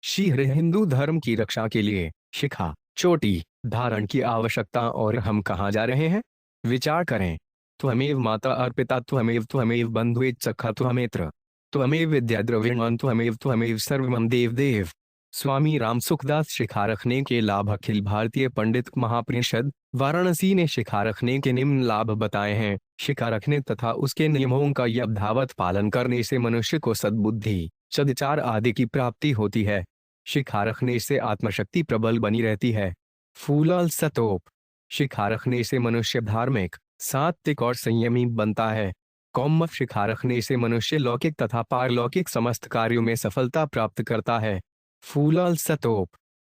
शीघ्र हिंदू धर्म की रक्षा के लिए शिखा चोटी धारण की आवश्यकता। और हम कहाँ जा रहे हैं? विचार करें। त्वमेव माता अर्पिता त्वमेव बंधुएत सखा त्वमेत्र त्वमेव विद्या द्रविणवान त्वमेव सर्वमं देव देव। स्वामी राम सुखदास। शिखा रखने के लाभ। अखिल भारतीय पंडित महापरिषद वाराणसी ने शिखा रखने के निम्न लाभ बताए हैं। शिखा रखने तथा उसके नियमों का यथावत पालन करने से मनुष्य को सद्बुद्धि सदाचार आदि की प्राप्ति होती है। शिखा रखने से आत्मशक्ति प्रबल बनी रहती है। फूलल सतोप। शिखा रखने से मनुष्य धार्मिक सात्विक और संयमी बनता है। कौम। शिखा रखने से मनुष्य लौकिक तथा पारलौकिक समस्त कार्यों में सफलता प्राप्त करता है। फूलल सतोप।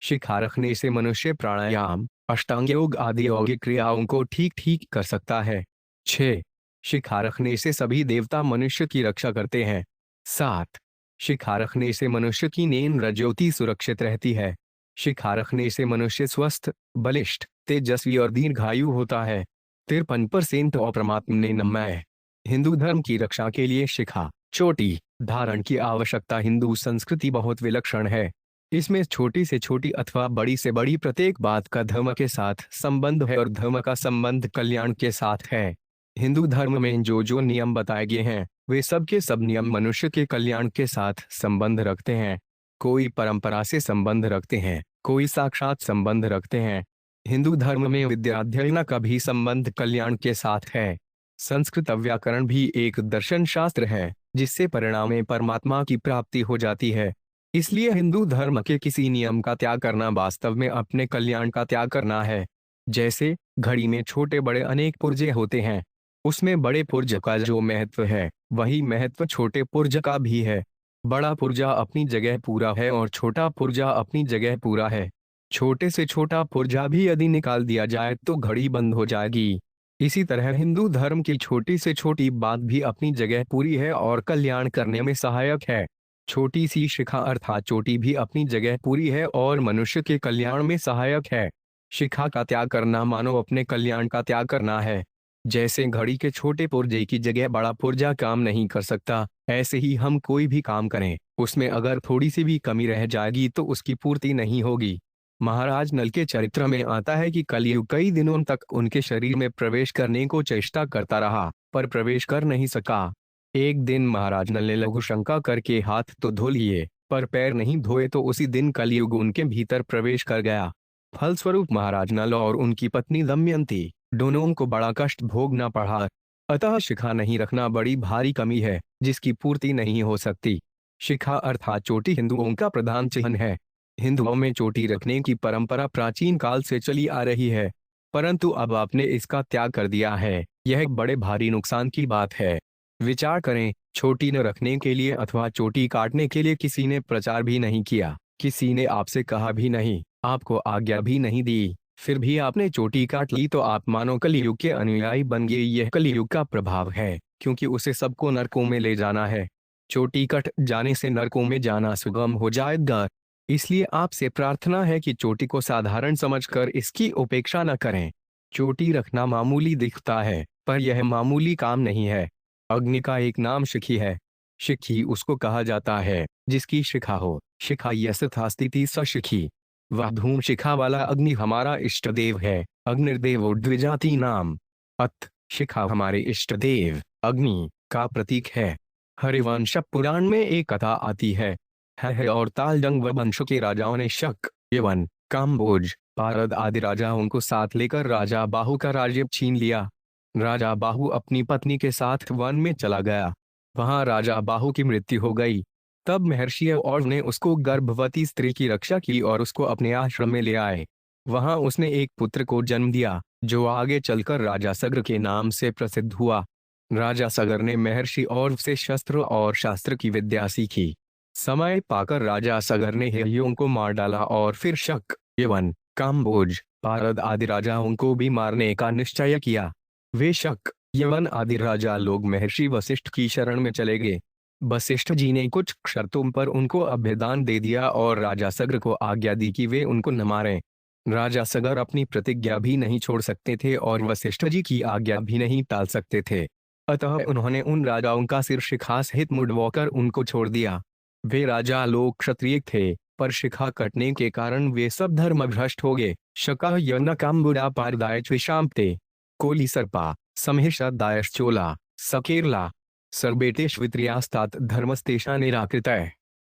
शिखा रखने से मनुष्य प्राणायाम अष्टांग योग आदि यौगिक क्रियाओं को ठीक ठीक कर सकता है। 6. शिखा रखने से सभी देवता मनुष्य की रक्षा करते हैं। 7. शिखा रखने से मनुष्य की नेत्र ज्योति सुरक्षित रहती है। शिखा रखने से मनुष्य स्वस्थ बलिष्ठ तेजस्वी और दीर्घायु होता है। 53% और परमात्मने हिंदू धर्म की रक्षा के लिए शिखा चोटी धारण की आवश्यकता। हिंदू संस्कृति बहुत विलक्षण है। इसमें छोटी से छोटी अथवा बड़ी से बड़ी प्रत्येक बात का धर्म के साथ संबंध है और धर्म का संबंध कल्याण के साथ है। हिंदू धर्म में जो जो नियम बताए गए हैं वे सब के सब नियम मनुष्य के कल्याण के साथ संबंध रखते हैं। कोई परंपरा से संबंध रखते हैं, कोई साक्षात संबंध रखते हैं। हिंदू धर्म में विद्याध्ययन का भी संबंध कल्याण के साथ है। संस्कृत व्याकरण भी एक दर्शन शास्त्र है जिससे परिणाम में परमात्मा की प्राप्ति हो जाती है। इसलिए हिंदू धर्म के किसी नियम का त्याग करना वास्तव में अपने कल्याण का त्याग करना है। जैसे घड़ी में छोटे बड़े अनेक पुर्जे होते हैं, उसमें बड़े पुर्ज का जो महत्व है वही महत्व छोटे पुर्ज का भी है। बड़ा पुर्जा अपनी जगह पूरा है और छोटा पुर्जा अपनी जगह पूरा है। छोटे से छोटा पुर्जा भी यदि निकाल दिया जाए तो घड़ी बंद हो जाएगी। इसी तरह हिंदू धर्म की छोटी से छोटी बात भी अपनी जगह पूरी है और कल्याण करने में सहायक है। छोटी सी शिखा अर्थात चोटी भी अपनी जगह पूरी है और मनुष्य के कल्याण में सहायक है। शिखा का त्याग करना मानो अपने कल्याण का त्याग करना है। जैसे घड़ी के छोटे पुर्जे की जगह बड़ा पुर्जा काम नहीं कर सकता, ऐसे ही हम कोई भी काम करें उसमें अगर थोड़ी सी भी कमी रह जाएगी तो उसकी पूर्ति नहीं होगी। महाराज नल के चरित्र में आता है कि कलयुग कई दिनों तक उनके शरीर में प्रवेश करने को चेष्टा करता रहा पर प्रवेश कर नहीं सका। एक दिन महाराज नल ने लघु शंका करके हाथ तो धो लिए पर पैर नहीं धोए तो उसी दिन कलयुग उनके भीतर प्रवेश कर गया। फलस्वरूप महाराज नल और उनकी पत्नी दमयंती दोनों को बड़ा कष्ट भोगना पड़ा। अतः शिखा नहीं रखना बड़ी भारी कमी है जिसकी पूर्ति नहीं हो सकती। शिखा अर्थात चोटी हिंदुओं का प्रधान चिन्ह है। हिंदुओं में चोटी रखने की परंपरा प्राचीन काल से चली आ रही है, परंतु अब आपने इसका त्याग कर दिया है। यह एक बड़े भारी नुकसान की बात है। विचार करें, चोटी न रखने के लिए अथवा चोटी काटने के लिए किसी ने प्रचार भी नहीं किया, किसी ने आपसे कहा भी नहीं, आपको आज्ञा भी नहीं दी, फिर भी आपने चोटी काट ली तो आप मानो कलयुग के अनुयायी बन गए। यह कलयुग का प्रभाव है क्योंकि उसे सबको नरकों में ले जाना है। चोटी कट जाने से नरकों में जाना सुगम हो जाएगा। इसलिए आपसे प्रार्थना है कि चोटी को साधारण समझकर इसकी उपेक्षा न करें। चोटी रखना मामूली दिखता है पर यह मामूली काम नहीं है। अग्नि का एक नाम शिखी है। शिखी उसको कहा जाता है जिसकी शिखा हो। शिखा यथा स्थिति स शिखी। वह धूम शिखा वाला अग्नि हमारा इष्ट देव है। अग्निर्देवो द्विजाति नाम। अत शिखा हमारे इष्ट देव अग्नि का प्रतीक है। हरिवंश पुराण में एक कथा आती है और तालजंग वंश के राजाओं ने शक यवन काम्बोज पारद आदि राजाओं को साथ लेकर राजा बाहु का राज्य छीन लिया। राजा बाहु अपनी पत्नी के साथ वन में चला गया। वहां राजा बाहु की मृत्यु हो गई। तब महर्षि और ने उसको गर्भवती स्त्री की रक्षा की और उसको अपने आश्रम में ले आए। वहां उसने एक पुत्र को जन्म दिया जो आगे चलकर राजा सगर के नाम से प्रसिद्ध हुआ। राजा सगर ने महर्षि और से शस्त्र और शास्त्र की विद्या सीखी। समय पाकर राजा सगर ने हेयों को मार डाला और फिर शक यवन काम्बोज पारद आदि राजाओं को भी मारने का निश्चय किया। वे शक यवन आदि राजा लोग महर्षि वशिष्ठ की शरण में चले गए। वशिष्ठ जी ने कुछ शर्तों पर उनको अभयदान दे दिया और राजा सगर को आज्ञा दी कि वे उनको न मारें। राजा सगर अपनी प्रतिज्ञा भी नहीं छोड़ सकते थे और वशिष्ठ जी की आज्ञा भी नहीं टाल सकते थे। अतः उन्होंने उन राजाओं का सिर शिखा सहित मुड़वाकर उनको छोड़ दिया। वे राजा लोग क्षत्रिय थे पर शिखा कटने के कारण वे सब धर्म भ्रष्ट हो गए। शका यन काम बुरा पारदाय विषामते कोली सर्पा समहेशा दायश चोला सकेरला सर्बेतेश्वित्रियास्तात धर्मस्तेषा निराकृतः।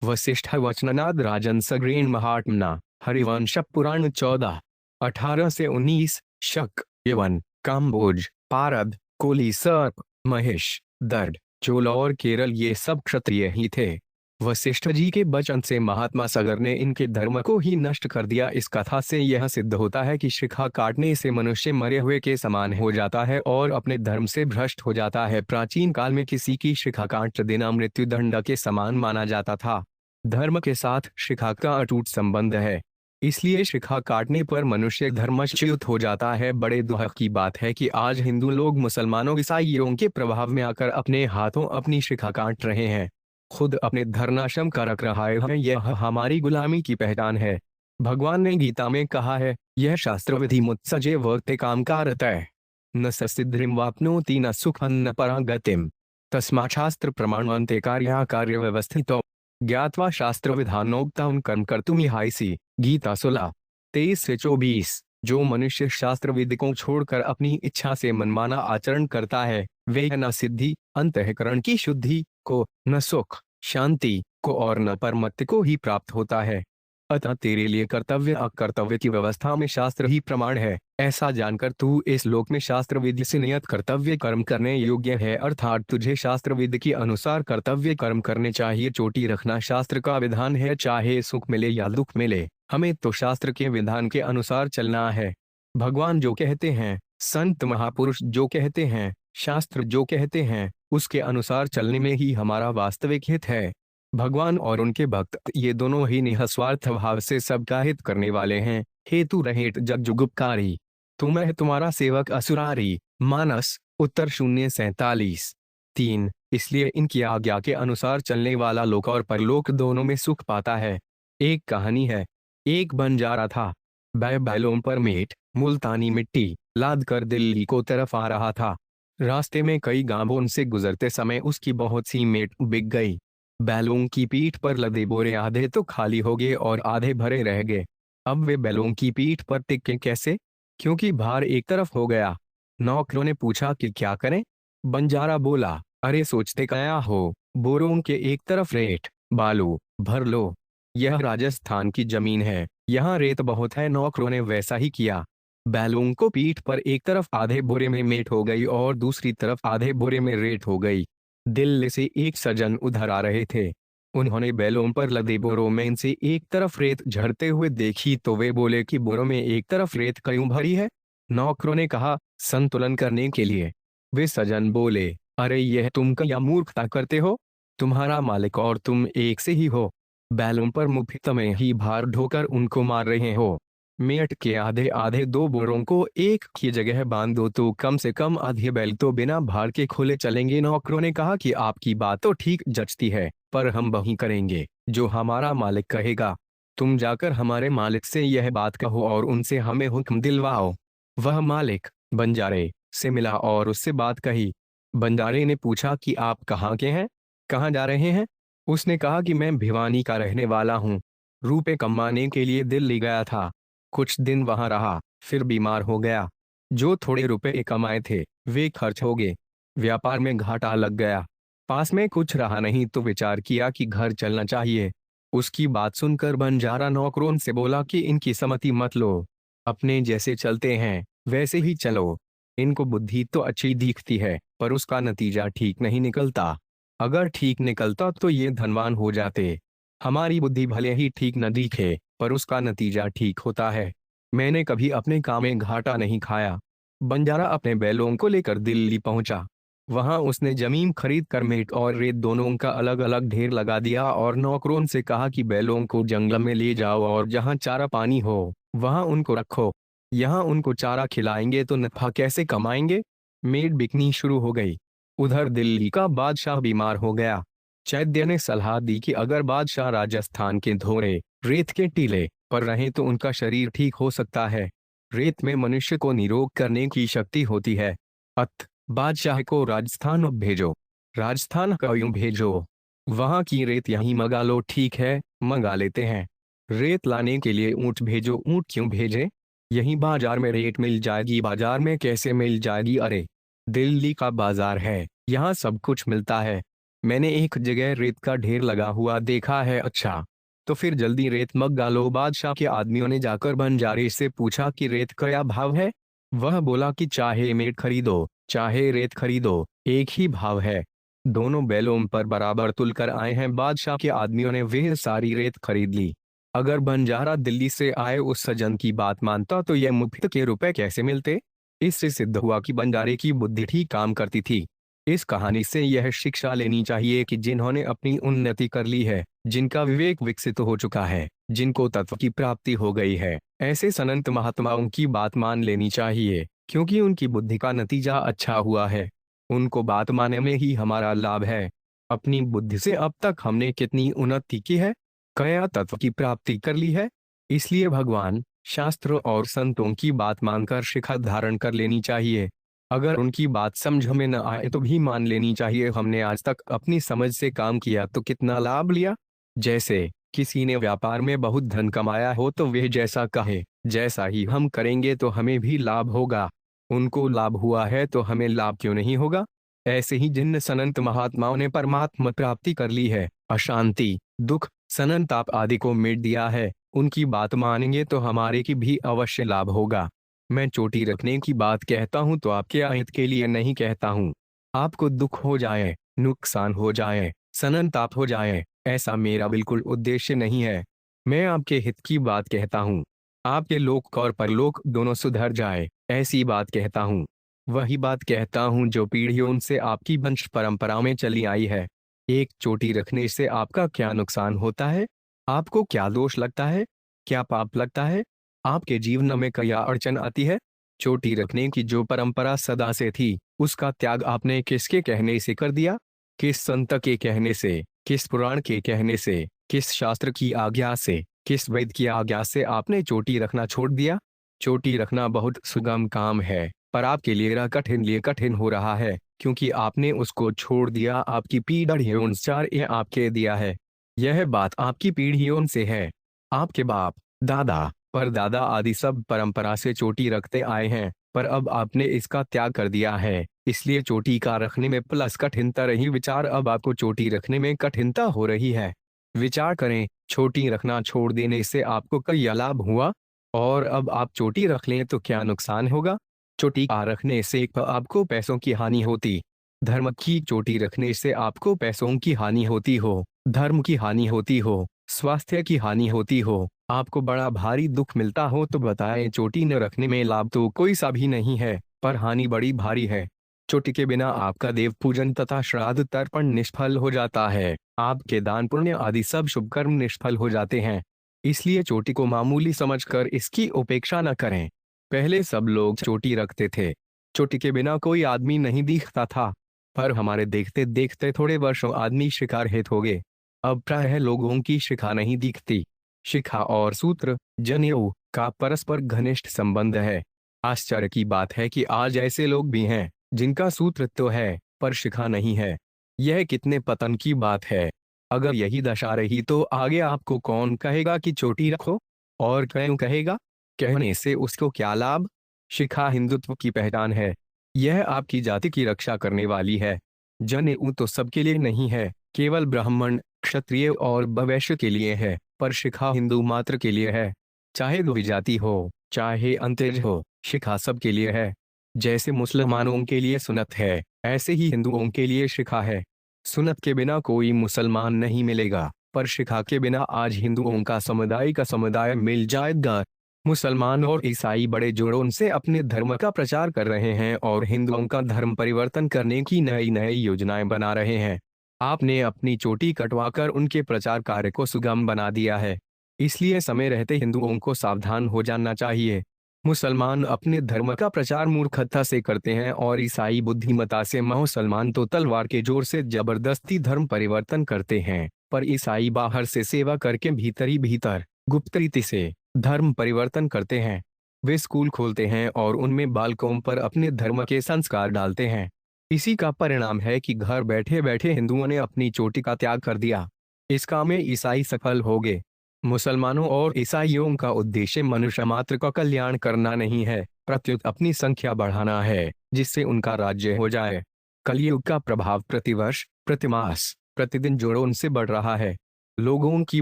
वसिष्ठ वचननाद राजन सग्रेण महात्मना हरिवंश पुराण 14 से 19। शक यवन काम्बोज पारद कोली सर्प महेश दर्द चोला और केरल ये सब क्षत्रिय ही थे। वशिष्ठ जी के वचन से महात्मा सगर ने इनके धर्म को ही नष्ट कर दिया। इस कथा से यह सिद्ध होता है कि शिखा काटने से मनुष्य मरे हुए के समान हो जाता है और अपने धर्म से भ्रष्ट हो जाता है। प्राचीन काल में किसी की शिखा काट देना मृत्युदंड के समान माना जाता था। धर्म के साथ शिखा का अटूट संबंध है, इसलिए शिखा काटने पर मनुष्य धर्मच्युत हो जाता है। बड़े दुख की बात है कि आज हिंदू लोग मुसलमानों ईसाइयों के प्रभाव में आकर अपने हाथों अपनी शिखा काट रहे हैं, खुद अपने धर्नाश्रम का रख रहा है। यह हमारी गुलामी की पहचान है। भगवान ने गीता में कहा है, यह शास्त्र विधि मुत्सजे वर्ते काम कारतः न सिद्धिम वाप्नोति न सुखं न परागतिम तस्मात् शास्त्र प्रमाणवन्ते कार्य व्यवस्थितो ज्ञात्वा शास्त्र विधानोक्तं कर्म कर्तुमिहायसि। गीता 16:23 से 24। जो मनुष्य शास्त्र विधि को छोड़कर अपनी इच्छा से मनमाना आचरण करता है, वे न सिद्धि अंतःकरण की शुद्धि को, न सुख शांति को और न परमत्व को ही प्राप्त होता है। अतः तेरे लिए कर्तव्य अकर्तव्य की व्यवस्था में शास्त्र ही प्रमाण है। ऐसा जानकर तू इस लोक में शास्त्र विधि से नियत कर्तव्य कर्म करने योग्य है, अर्थात तुझे शास्त्र विधि के अनुसार कर्तव्य कर्म करने चाहिए। चोटी रखना शास्त्र का विधान है, चाहे सुख मिले या दुख मिले, हमें तो शास्त्र के विधान के अनुसार चलना है। भगवान जो कहते हैं, संत महापुरुष जो कहते हैं, शास्त्र जो कहते हैं, उसके अनुसार चलने में ही हमारा वास्तविक हित है। भगवान और उनके भक्त ये दोनों ही निःस्वार्थ भाव से सबका हित करने वाले हैं। हेतु रहेट जग जुगुपकारी तुम्हें तुम्हारा सेवक असुरारी। मानस उत्तर 047। 3 इसलिए इनकी आज्ञा के अनुसार चलने वाला लोक और परलोक दोनों में सुख पाता है। एक कहानी है, एक बंजारा था। बैलों पर मेट मुल्तानी मिट्टी लाद कर दिल्ली को तरफ आ रहा था। रास्ते में कई गांवों से गुजरते समय उसकी बहुत सी मेट बिक गई। बैलों की पीठ पर लदे बोरे आधे तो खाली हो गए और आधे भरे रह गए। अब वे बैलों की पीठ पर टिके कैसे, क्योंकि भार एक तरफ हो गया। नौकरों ने पूछा कि क्या करें। बंजारा बोला, अरे सोचते क्या हो, बोरों के एक तरफ रेत बालू भर लो। यह राजस्थान की जमीन है, यहाँ रेत बहुत है। नौकरों ने वैसा ही किया। बैलों को पीठ पर एक तरफ आधे बोरे में मेट हो गई और दूसरी तरफ आधे बोरे में रेत हो गई। दिल्ली से एक सज्जन उधर आ रहे थे। उन्होंने बैलों पर लदे बोरों में से एक तरफ रेत झड़ते हुए देखी तो वे बोले कि बोरों में एक तरफ रेत क्यों भरी है। नौकरों ने कहा, संतुलन करने के लिए। वे सज्जन बोले, अरे यह तुम क्या मूर्खता करते हो, तुम्हारा मालिक और तुम एक से ही हो। बैलों पर मुफ्त में ही भार ढोकर उनको मार रहे हो। मेट के आधे आधे दो बोरों को एक की जगह बांध दो तो कम से कम आधे बैल तो बिना भार के खुले चलेंगे। नौकरों ने कहा कि आपकी बात तो ठीक जचती है, पर हम वही करेंगे जो हमारा मालिक कहेगा। तुम जाकर हमारे मालिक से यह बात कहो और उनसे हमें हुक्म दिलवाओ। वह मालिक बंजारे से मिला और उससे बात कही। बंजारे ने पूछा कि आप कहाँ के हैं, कहाँ जा रहे हैं। उसने कहा कि मैं भिवानी का रहने वाला हूँ, रुपए कमाने के लिए दिल्ली गया था। कुछ दिन वहां रहा, फिर बीमार हो गया। जो थोड़े रुपए कमाए थे वे खर्च हो गए, व्यापार में घाटा लग गया। पास में कुछ रहा नहीं तो विचार किया कि घर चलना चाहिए। उसकी बात सुनकर बंजारा नौकरों से बोला कि इनकी सम्मति मत लो, अपने जैसे चलते हैं वैसे ही चलो। इनको बुद्धि तो अच्छी दिखती है पर उसका नतीजा ठीक नहीं निकलता। अगर ठीक निकलता तो ये धनवान हो जाते। हमारी बुद्धि भले ही ठीक न दिखे पर उसका नतीजा ठीक होता है। मैंने कभी अपने काम में घाटा नहीं खाया। बंजारा अपने बैलों को लेकर दिल्ली पहुंचा। वहां उसने जमीन खरीद कर मेट और रेत दोनों का अलग अलग ढेर लगा दिया और नौकरों से कहा कि बैलों को जंगल में ले जाओ और जहां चारा पानी हो वहां उनको रखो। यहाँ उनको चारा खिलाएंगे तो नफा कैसे कमाएंगे। मेट बिकनी शुरू हो गई। उधर दिल्ली का बादशाह बीमार हो गया। चैद्य ने सलाह दी कि अगर बादशाह राजस्थान के धोरे रेत के टीले पर रहें तो उनका शरीर ठीक हो सकता है। रेत में मनुष्य को निरोग करने की शक्ति होती है। अत बादशाह को राजस्थान भेजो। राजस्थान क्यों भेजो, वहां की रेत यहीं मंगा लो। ठीक है, मंगा लेते हैं। रेत लाने के लिए ऊंट भेजो। ऊंट क्यों भेजे? यहीं बाजार में रेत मिल जाएगी। बाजार में कैसे मिल जाएगी? अरे, दिल्ली का बाजार है, यहाँ सब कुछ मिलता है। मैंने एक जगह रेत का ढेर लगा हुआ देखा है। अच्छा, तो फिर जल्दी रेत मंगा लो। बादशाह के आदमियों ने जाकर बंजारे से पूछा कि रेत का क्या भाव है। वह बोला कि चाहे मेट खरीदो चाहे रेत खरीदो, एक ही भाव है। दोनों बैलों पर बराबर तुल कर आए हैं। बादशाह के आदमियों ने वह सारी रेत खरीद ली। अगर बंजारा दिल्ली से आए उस सज्जन की बात मानता तो यह मुफ्त के रुपए कैसे मिलते? इससे सिद्ध हुआ कि बंजारे की बुद्धि ठीक काम करती थी। इस कहानी से यह शिक्षा लेनी चाहिए कि जिन्होंने अपनी उन्नति कर ली है, जिनका विवेक विकसित हो चुका है, जिनको तत्व की प्राप्ति हो गई है, ऐसे संत महात्माओं की बात मान लेनी चाहिए, क्योंकि उनकी बुद्धि का नतीजा अच्छा हुआ है। उनको बात मानने में ही हमारा लाभ है। अपनी बुद्धि से अब तक हमने कितनी उन्नति की है, कया तत्व की प्राप्ति कर ली है। इसलिए भगवान, शास्त्र और संतों की बात मानकर शिक्षा धारण कर लेनी चाहिए। अगर उनकी बात समझ में न आए तो भी मान लेनी चाहिए। हमने आज तक अपनी समझ से काम किया तो कितना लाभ लिया। जैसे किसी ने व्यापार में बहुत धन कमाया हो तो वह जैसा कहे, जैसा ही हम करेंगे तो हमें भी लाभ होगा। उनको लाभ हुआ है तो हमें लाभ क्यों नहीं होगा? ऐसे ही जिन संत महात्माओं ने परमात्मा प्राप्ति कर ली है, अशांति, दुख, संताप आदि को मिट दिया है, उनकी बात मानेंगे तो हमारे की भी अवश्य लाभ होगा। मैं चोटी रखने की बात कहता हूँ तो आपके अहित के लिए नहीं कहता हूँ। आपको दुख हो जाए, नुकसान हो जाए, संताप हो जाए, ऐसा मेरा बिल्कुल उद्देश्य नहीं है। मैं आपके हित की बात कहता हूँ। आपके लोक और परलोक दोनों सुधर जाए, ऐसी बात कहता हूँ। वही बात कहता हूँ जो पीढ़ियों से आपकी वंश परंपरा में चली आई है। एक चोटी रखने से आपका क्या नुकसान होता है? आपको क्या दोष लगता है? क्या पाप लगता है? आपके जीवन में क्या अड़चन आती है? चोटी रखने की जो परंपरा सदा से थी, उसका त्याग आपने किसके कहने से कर दिया? किस संत के कहने से, किस पुराण के कहने से, किस शास्त्र की आज्ञा से, किस वैद्य की आज्ञा से आपने चोटी रखना छोड़ दिया? चोटी रखना बहुत सुगम काम है, पर आपके लिए कठिन हो रहा है, क्योंकि आपने उसको छोड़ दिया। आपकी पीढ़ियों ये आपके दिया है। यह बात आपकी पीढ़ियों से है। आपके बाप, दादा, परदादा आदि सब परंपरा से चोटी रखते आए हैं, पर अब आपने इसका त्याग कर दिया है, इसलिए चोटी का रखने में प्लस कठिनता रही। विचार अब आपको चोटी रखने में कठिनता हो रही है। विचार करें, चोटी रखना छोड़ देने से आपको क्या लाभ हुआ, और अब आप चोटी रख लें तो क्या नुकसान होगा? चोटी का रखने से आपको पैसों की हानि होती, धर्म की चोटी रखने से आपको पैसों की हानि होती हो, धर्म की हानि होती हो, स्वास्थ्य की हानि होती हो, आपको बड़ा भारी दुख मिलता हो, तो बताएं चोटी न रखने में लाभ तो कोई सा भी नहीं है, पर हानि बड़ी भारी है। चोटी के बिना आपका देव पूजन तथा श्राद्ध तर्पण निष्फल हो जाता है। आपके दान पुण्य आदि सब शुभ कर्म निष्फल हो जाते हैं। इसलिए चोटी को मामूली समझकर इसकी उपेक्षा न करें। पहले सब लोग चोटी रखते थे, चोटी के बिना कोई आदमी नहीं दिखता था, पर हमारे देखते देखते थोड़े वर्षों आदमी शिकारहित हो गए। अब प्रायः लोगों की शिखा नहीं दिखती। शिखा और सूत्र, जनेऊ का परस्पर घनिष्ठ संबंध है। आश्चर्य की बात है कि आज ऐसे लोग भी हैं जिनका सूत्र तो है पर शिखा नहीं है। यह कितने पतन की बात है। अगर यही दशा रही तो आगे आपको कौन कहेगा कि चोटी रखो, और क्यों कहेगा? कहने से उसको क्या लाभ? शिखा हिंदुत्व की पहचान है। यह आपकी जाति की रक्षा करने वाली है। जनेऊ तो सबके लिए नहीं है, केवल ब्राह्मण, क्षत्रिय और वैश्य के लिए है, पर शिखा हिंदू मात्र के लिए है। चाहे द्विजाति हो, चाहे अंतज हो, शिखा सबके लिए है। जैसे मुसलमानों के लिए सुन्नत है, ऐसे ही हिंदुओं के लिए शिखा है। सुन्नत के बिना कोई मुसलमान नहीं मिलेगा, पर शिखा के बिना आज हिंदुओं का समुदाय मिल जाएगा। मुसलमान और ईसाई बड़े जोरों से अपने धर्म का प्रचार कर रहे हैं और हिंदुओं का धर्म परिवर्तन करने की नई नई योजनाएं बना रहे हैं। आपने अपनी चोटी कटवाकर उनके प्रचार कार्य को सुगम बना दिया है। इसलिए समय रहते हिंदुओं को सावधान हो जाना चाहिए। मुसलमान अपने धर्म का प्रचार मूर्खता से करते हैं और ईसाई बुद्धिमता से। मुसलमान तो तलवार के जोर से जबरदस्ती धर्म परिवर्तन करते हैं, पर ईसाई बाहर से सेवा करके भीतर ही भीतर गुप्त रीति से धर्म परिवर्तन करते हैं। वे स्कूल खोलते हैं और उनमें बालकों पर अपने धर्म के संस्कार डालते हैं। इसी का परिणाम है कि घर बैठे बैठे हिंदुओं ने अपनी चोटी का त्याग कर दिया। इस काम में ईसाई सफल हो गए। मुसलमानों और ईसाइयों का उद्देश्य मनुष्य मात्र का कल्याण करना नहीं है, प्रत्युत अपनी संख्या बढ़ाना है, जिससे उनका राज्य हो जाए। कलयुग का प्रभाव प्रतिवर्ष, प्रतिमास, प्रतिदिन जोड़ों से बढ़ रहा है। लोगों की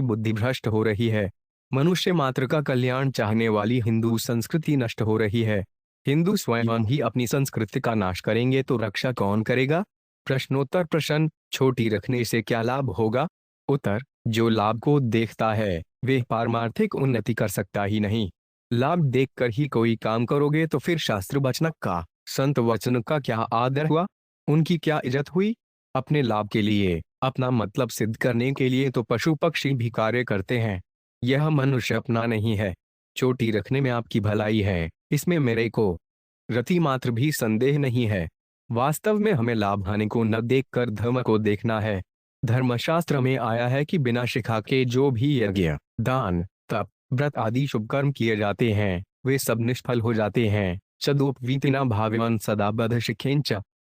बुद्धि भ्रष्ट हो रही है। मनुष्य मात्र का कल्याण चाहने वाली हिंदू संस्कृति नष्ट हो रही है। हिंदू स्वयं ही अपनी संस्कृति का नाश करेंगे तो रक्षा कौन करेगा? प्रश्नोत्तर प्रश्न। छोटी रखने से क्या लाभ होगा? उत्तर, जो लाभ को देखता है वे पारमार्थिक उन्नति कर सकता ही नहीं। लाभ देखकर ही कोई काम करोगे तो फिर शास्त्र वचन का, संत वचन का क्या आदर हुआ? उनकी क्या इज्जत हुई? अपने लाभ के लिए, अपना मतलब सिद्ध करने के लिए तो पशु पक्षी भी कार्य करते हैं। यह मनुष्य अपना नहीं है। चोटी रखने में आपकी भलाई है, इसमें मेरे को रति मात्र भी संदेह नहीं है। वास्तव में हमें लाभ हानि को न देखकर धर्म को देखना है। धर्मशास्त्र में आया है कि बिना शिखा के जो भी यज्ञ, दान, तप, व्रत आदि शुभ कर्म किए जाते हैं वे सब निष्फल हो जाते हैं। चदोपवीतिना भाव्यं सदा बध शिखेंच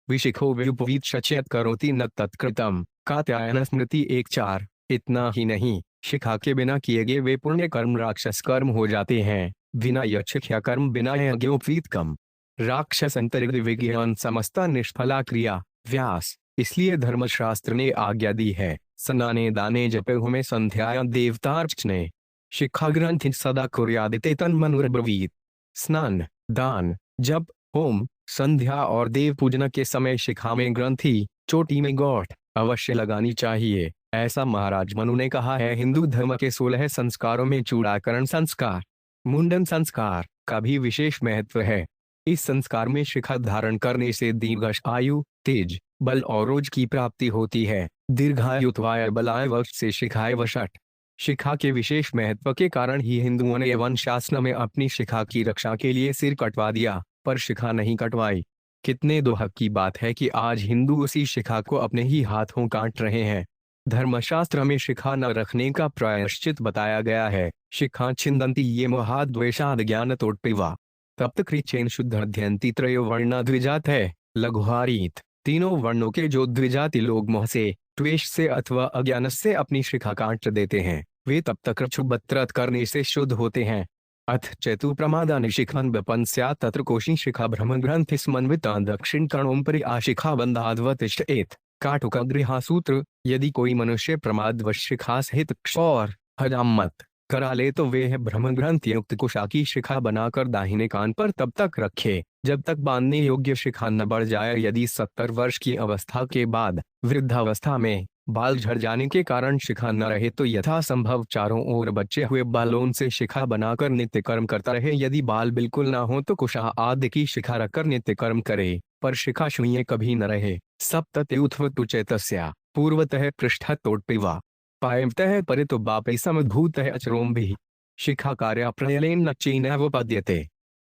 विशिखो व्युपवीत शचयत करोति न तत्कृतम। कात्यायन स्मृति 1:4। इतना ही नहीं, शिखा के बिना किए गए वे पुण्य कर्म राक्षस कर्म हो जाते हैं। बिना यज्ञ कर्म बिना यज्ञोपवीत कम राक्षस अंतरिक्ष विज्ञान समस्ता निष्फला क्रिया। व्यास। इसलिए धर्मशास्त्र ने आज्ञा दी है, स्नाने दाने जपे हुमे संध्याया देवतार्चने शिखा ग्रंथि सदा कुर्यादिते तन्मनुर्ब्रवीत। स्नान, दान, जप, होम, संध्या और देव पूजन के समय शिखा में ग्रंथि, चोटी में गौठ अवश्य लगानी चाहिए, ऐसा महाराज मनु ने कहा है। हिंदू धर्म के 16 संस्कारों में चूड़ाकरण संस्कार, मुंडन संस्कार का भी विशेष महत्व है। इस संस्कार में शिखा धारण करने से दीर्घ आयु, तेज, बल और रोज की प्राप्ति होती है। दीर्घायुत्वाय बलाय वश से शिखाय वशट। शिखा के विशेष महत्व के कारण ही हिंदुओं ने यवन शासन में अपनी शिखा की रक्षा के लिए सिर कटवा दिया, पर शिखा नहीं कटवाई। कितने दुख की बात है कि आज हिंदू उसी शिखा को अपने ही हाथों काट रहे हैं। धर्मशास्त्र में शिखा न रखने का प्रायश्चित बताया गया है। शिखा छिंदंती ये महाद्वेषाद ज्ञान तोड़पिवा तप्त कृचेन शुद्ध अध्यंती त्रयो वर्णा द्विजात है। लघुहारीत। तीनों वर्णों के जो द्विजाति लोग मोह से, द्वेष से अथवा अज्ञान से अपनी शिखा काट देते हैं, वे तब तक क्षुब्रत करने से शुद्ध होते हैं। अथ चेतु प्रमादानि शिखान व्यपन स्यात् तत्र कोशी शिखा ब्रह्म ग्रंथि समन्विता दक्षिण कर्णोपरि आशिखा बंधाद्वतिष्ठ एत। काटुक गृहासूत्र। यदि कोई मनुष्य प्रमादवश शिखा सहित क्षौर हजामत करा ले तो वे ब्रह्म ग्रंथ युक्त कुशा की शिखा बनाकर दाहिने कान पर तब तक रखे जब तक बांधने योग्य शिखा न बढ़ जाए। यदि 70 वर्ष की अवस्था के बाद वृद्धावस्था में बाल झड़ जाने के कारण शिखा न रहे तो यथासंभव चारों ओर बचे हुए बालों से शिखा बनाकर नित्य कर्म करता रहे। यदि बाल बिल्कुल न हो तो कुशा आदि की शिखा रखकर नित्य कर्म करे, पर शिखा शून्य कभी न रहे। सप्तत्युत्वतुचेतस्या पूर्वतः पृष्ठ तोड़पिवा पायमतः परितो बापे समद्भूतः अचरोम्भिः शिखा कार्य प्रयलेन न चीनवपद्यते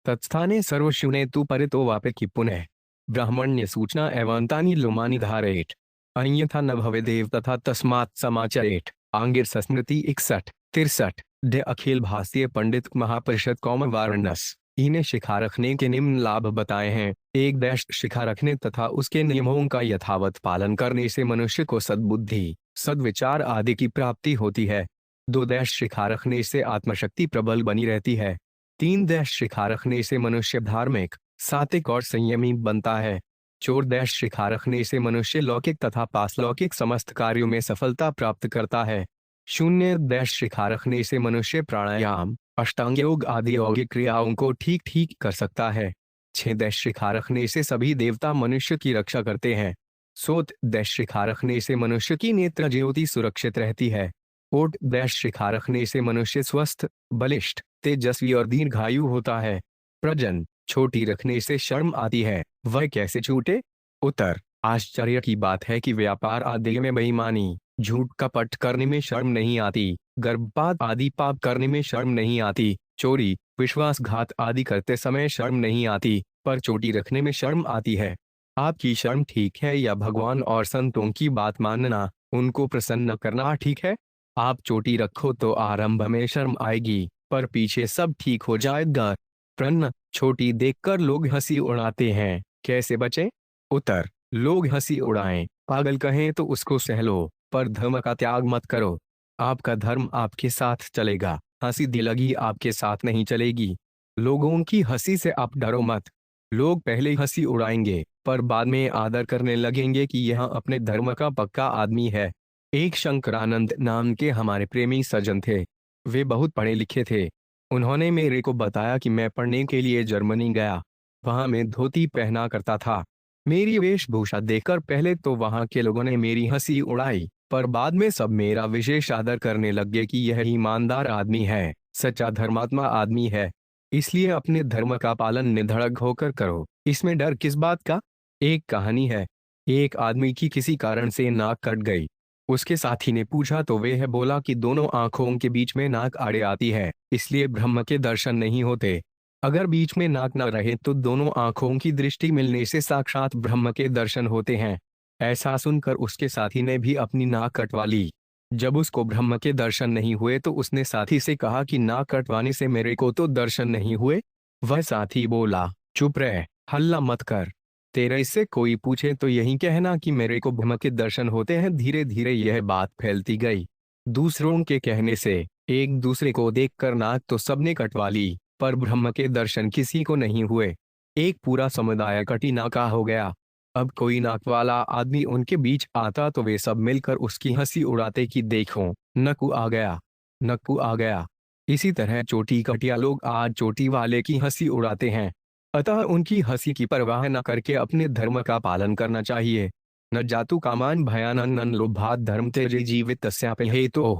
तत्स्थाने सर्वशूने तु परितो वापे कि पुनः ब्राह्मण्य सूचना एवं तानि लोमानि धारयेत् अन्यथा न भवेदेव तथा तस्मात् समाचरेत्। आंगिर स्मृति 61-63। डे अखिल भारतीय पंडित महापरिषद कौम वाराणस। इन्हें शिखा रखने के निम्न लाभ बताए हैं। 1 शिखा रखने तथा उसके नियमों का यथावत पालन करने से मनुष्य को सद्बुद्धि, सद्विचार आदि की प्राप्ति होती है। 2 शिखा रखने से आत्मशक्ति प्रबल बनी रहती है। 3 शिखा रखने से मनुष्य धार्मिक, सात्विक और संयमी बनता है। 4 शिखा रखने से मनुष्य लौकिक तथा पारलौकिक समस्त कार्यों में सफलता प्राप्त करता है। 0 शिखा रखने से मनुष्य प्राणायाम, अष्टांग योग आदि यौगिक क्रियाओं को ठीक ठीक कर सकता है। 6 शिखा रखने से सभी देवता मनुष्य की रक्षा करते हैं। 7 शिखा रखने से मनुष्य की नेत्र ज्योति सुरक्षित रहती है। 8 शिखा रखने से मनुष्य स्वस्थ, बलिष्ठ, तेजस्वी और दीर्घायु होता है। प्रजन। छोटी रखने से शर्म आती है, वह कैसे छूटे? उत्तर, आश्चर्य की बात है कि व्यापार आदि में बेईमानी, झूठ कपट करने में शर्म नहीं आती, गर्भपात आदि पाप करने में शर्म नहीं आती, चोरी, विश्वासघात आदि करते समय शर्म नहीं आती, पर चोटी रखने में शर्म आती है। आपकी शर्म ठीक है या भगवान और संतों की बात मानना, उनको प्रसन्न करना ठीक है? आप चोटी रखो तो आरंभ में शर्म आएगी, पर पीछे सब ठीक हो जाएगा। प्रश्न, छोटी देखकर लोग हंसी उड़ाते हैं, कैसे बचें? उत्तर, लोग हंसी उड़ाएं, पागल कहें तो उसको सह लो, पर धर्म का त्याग मत करो। आपका धर्म आपके साथ चलेगा, हंसी दिलगी आपके साथ नहीं चलेगी। लोगों की हंसी से आप डरो मत। लोग पहले हंसी उड़ाएंगे पर बाद में आदर करने लगेंगे कि यह अपने धर्म का पक्का आदमी है। एक शंकरानंद नाम के हमारे प्रेमी सज्जन थे। वे बहुत पढ़े लिखे थे। उन्होंने मेरे को बताया कि मैं पढ़ने के लिए जर्मनी गया। वहां मैं धोती पहना करता था। मेरी वेशभूषा देखकर पहले तो वहां के लोगों ने मेरी हंसी उड़ाई, पर बाद में सब मेरा विशेष आदर करने लगे कि यह ईमानदार आदमी है, सच्चा धर्मात्मा आदमी है। इसलिए अपने धर्म का पालन निधड़क होकर करो, इसमें डर किस बात का। एक कहानी है। एक आदमी की किसी कारण से नाक कट गई। उसके साथी ने पूछा तो वह बोला कि दोनों आंखों के बीच में नाक आड़े आती है, इसलिए ब्रह्म के दर्शन नहीं होते। अगर बीच में नाक न रहे तो दोनों आंखों की दृष्टि मिलने से साक्षात ब्रह्म के दर्शन होते हैं। ऐसा सुनकर उसके साथी ने भी अपनी नाक कटवा ली। जब उसको ब्रह्म के दर्शन नहीं हुए तो उसने साथी से कहा कि नाक कटवाने से मेरे को तो दर्शन नहीं हुए। वह साथी बोला, चुप रह, हल्ला मत कर। तेरे से कोई पूछे तो यही कहना कि मेरे को ब्रह्म के दर्शन होते हैं। धीरे धीरे यह बात फैलती गई। दूसरों के कहने से एक दूसरे को देखकर नाक तो सबने कटवा ली, पर ब्रह्म के दर्शन किसी को नहीं हुए। एक पूरा समुदाय कटी नाका हो गया। अब कोई नाक वाला आदमी उनके बीच आता तो वे सब मिलकर उसकी हंसी उड़ाते कि देखो, नक्कू आ गया, नक्कू आ गया। इसी तरह चोटी कटिया लोग आज चोटी वाले की हंसी उड़ाते हैं। अतः उनकी हंसी की परवाह न करके अपने धर्म का पालन करना चाहिए। न जातु कामान भयानन लोभात धर्म तेजे जीवित हेतु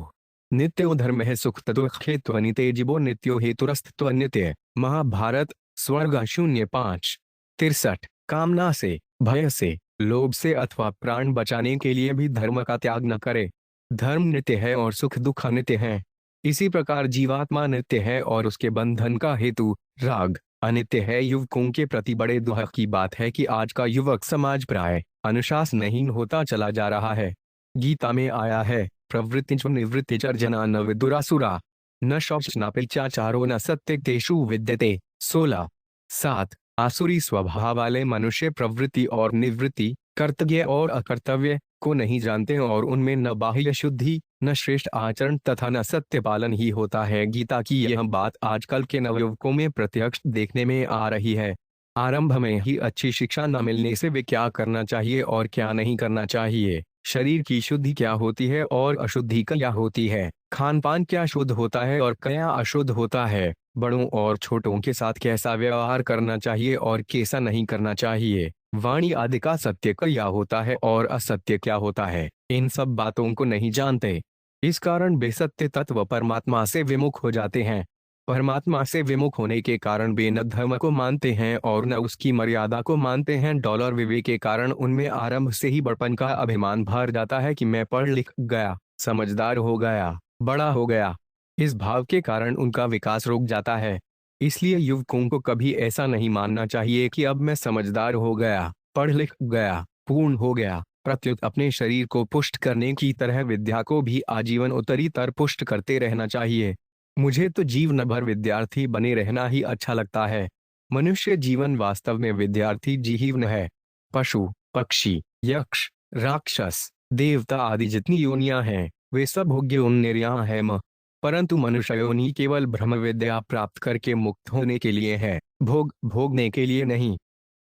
नित्यो धर्म है सुख दुख हेतु अनिते जीवो नित्यो हेतुरस्तु नित्य। महाभारत स्वर्ग 05:63। कामना से, भय से, लोभ से अथवा प्राण बचाने के लिए भी धर्म का त्याग न करे। धर्म नित्य है और सुख दुख अनित्य है। इसी प्रकार जीवात्मा नित्य है और उसके बंधन का हेतु राग अनित्य है। युवकों के प्रति बड़े दुख की बात है कि आज का युवक समाज प्राय अनुशासनहीन होता चला जा रहा है। गीता में आया है, प्रवृत्तिषु निवृत्तिर्जना न विदुरासुरा न शौच न पिचाचारो न सत्य तेषु विद्यते। 16:7। आसुरी स्वभाव वाले मनुष्य प्रवृत्ति और निवृत्ति, कर्तव्य और अकर्तव्य को नहीं जानते और उनमें न बाह्य शुद्धि, न श्रेष्ठ आचरण तथा न सत्य पालन ही होता है। गीता की यह बात आजकल के नवयुवकों में प्रत्यक्ष देखने में आ रही है। आरंभ में ही अच्छी शिक्षा न मिलने से वे क्या करना चाहिए और क्या नहीं करना चाहिए, शरीर की शुद्धि क्या होती है और अशुद्धि क्या होती है, खान पान क्या शुद्ध होता है और क्या अशुद्ध होता है, बड़ों और छोटों के साथ कैसा व्यवहार करना चाहिए और कैसा नहीं करना चाहिए, वाणी आदि का सत्य क्या होता है और असत्य क्या होता है, इन सब बातों को नहीं जानते। इस कारण बेसत्य तत्व परमात्मा से विमुख हो जाते हैं। परमात्मा से विमुख होने के कारण वे न धर्म को मानते हैं और न उसकी मर्यादा को मानते हैं। डॉलर विवेक के कारण उनमें आरंभ से ही बड़पन का अभिमान भर जाता है कि मैं पढ़ लिख गया, समझदार हो गया, बड़ा हो गया। इस भाव के कारण उनका विकास रुक जाता है। इसलिए युवकों को कभी ऐसा नहीं मानना चाहिए कि अब मैं समझदार हो गया, पढ़ लिख गया, पूर्ण हो गया। प्रत्युत अपने शरीर को पुष्ट करने की तरह विद्या को भी आजीवन उत्तरीतर पुष्ट करते रहना चाहिए। मुझे तो जीवन भर विद्यार्थी बने रहना ही अच्छा लगता है। मनुष्य जीवन वास्तव में विद्यार्थी जीवन है। पशु, पक्षी, यक्ष, राक्षस, देवता आदि जितनी योनियां हैं वे सब भोग्य उन्नतियां हैं, परंतु मनुष्य योनि केवल ब्रह्म विद्या प्राप्त करके मुक्त होने के लिए है, भोगने के लिए नहीं।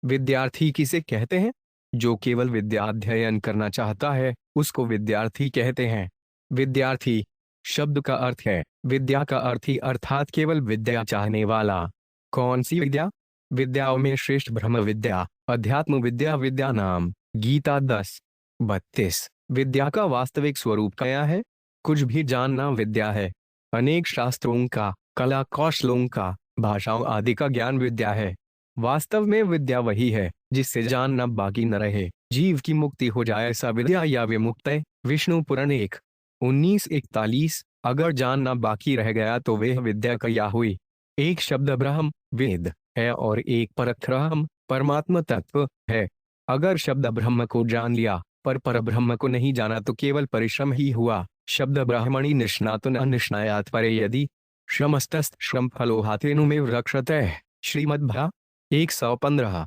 विद्यार्थी किसे कहते हैं? जो केवल विद्या अध्ययन करना चाहता है उसको विद्यार्थी कहते हैं। विद्यार्थी शब्द का अर्थ है विद्या का अर्थी, अर्थात केवल विद्या चाहने वाला। कौन सी विद्या? विद्याओं में श्रेष्ठ ब्रह्म विद्या, अध्यात्म विद्या, विद्या नाम। गीता 10:32। विद्या का वास्तविक स्वरूप क्या है? कुछ भी जानना विद्या है। अनेक शास्त्रों का, कला कौशलों का, भाषाओं आदि का ज्ञान विद्या है। वास्तव में विद्या वही है जिससे जानना बाकी न रहे, जीव की मुक्ति हो जाए, ऐसा विद्या या विमुक्तय। विष्णु पुराण 1:19-41। अगर जानना बाकी रह गया तो वह विद्या क्या हुई? एक शब्द ब्रह्म वेद है और एक परब्रह्म परमात्मा तत्व है। अगर शब्द ब्रह्म को जान लिया पर परब्रह्म को नहीं जाना तो केवल परिश्रम ही हुआ। शब्द ब्राह्मणी निष्णातो न निष्णायात् परे यदि श्रमस्तस्त श्रम फलो हाथेनुमेव रक्षते। श्रीमद्भा 115।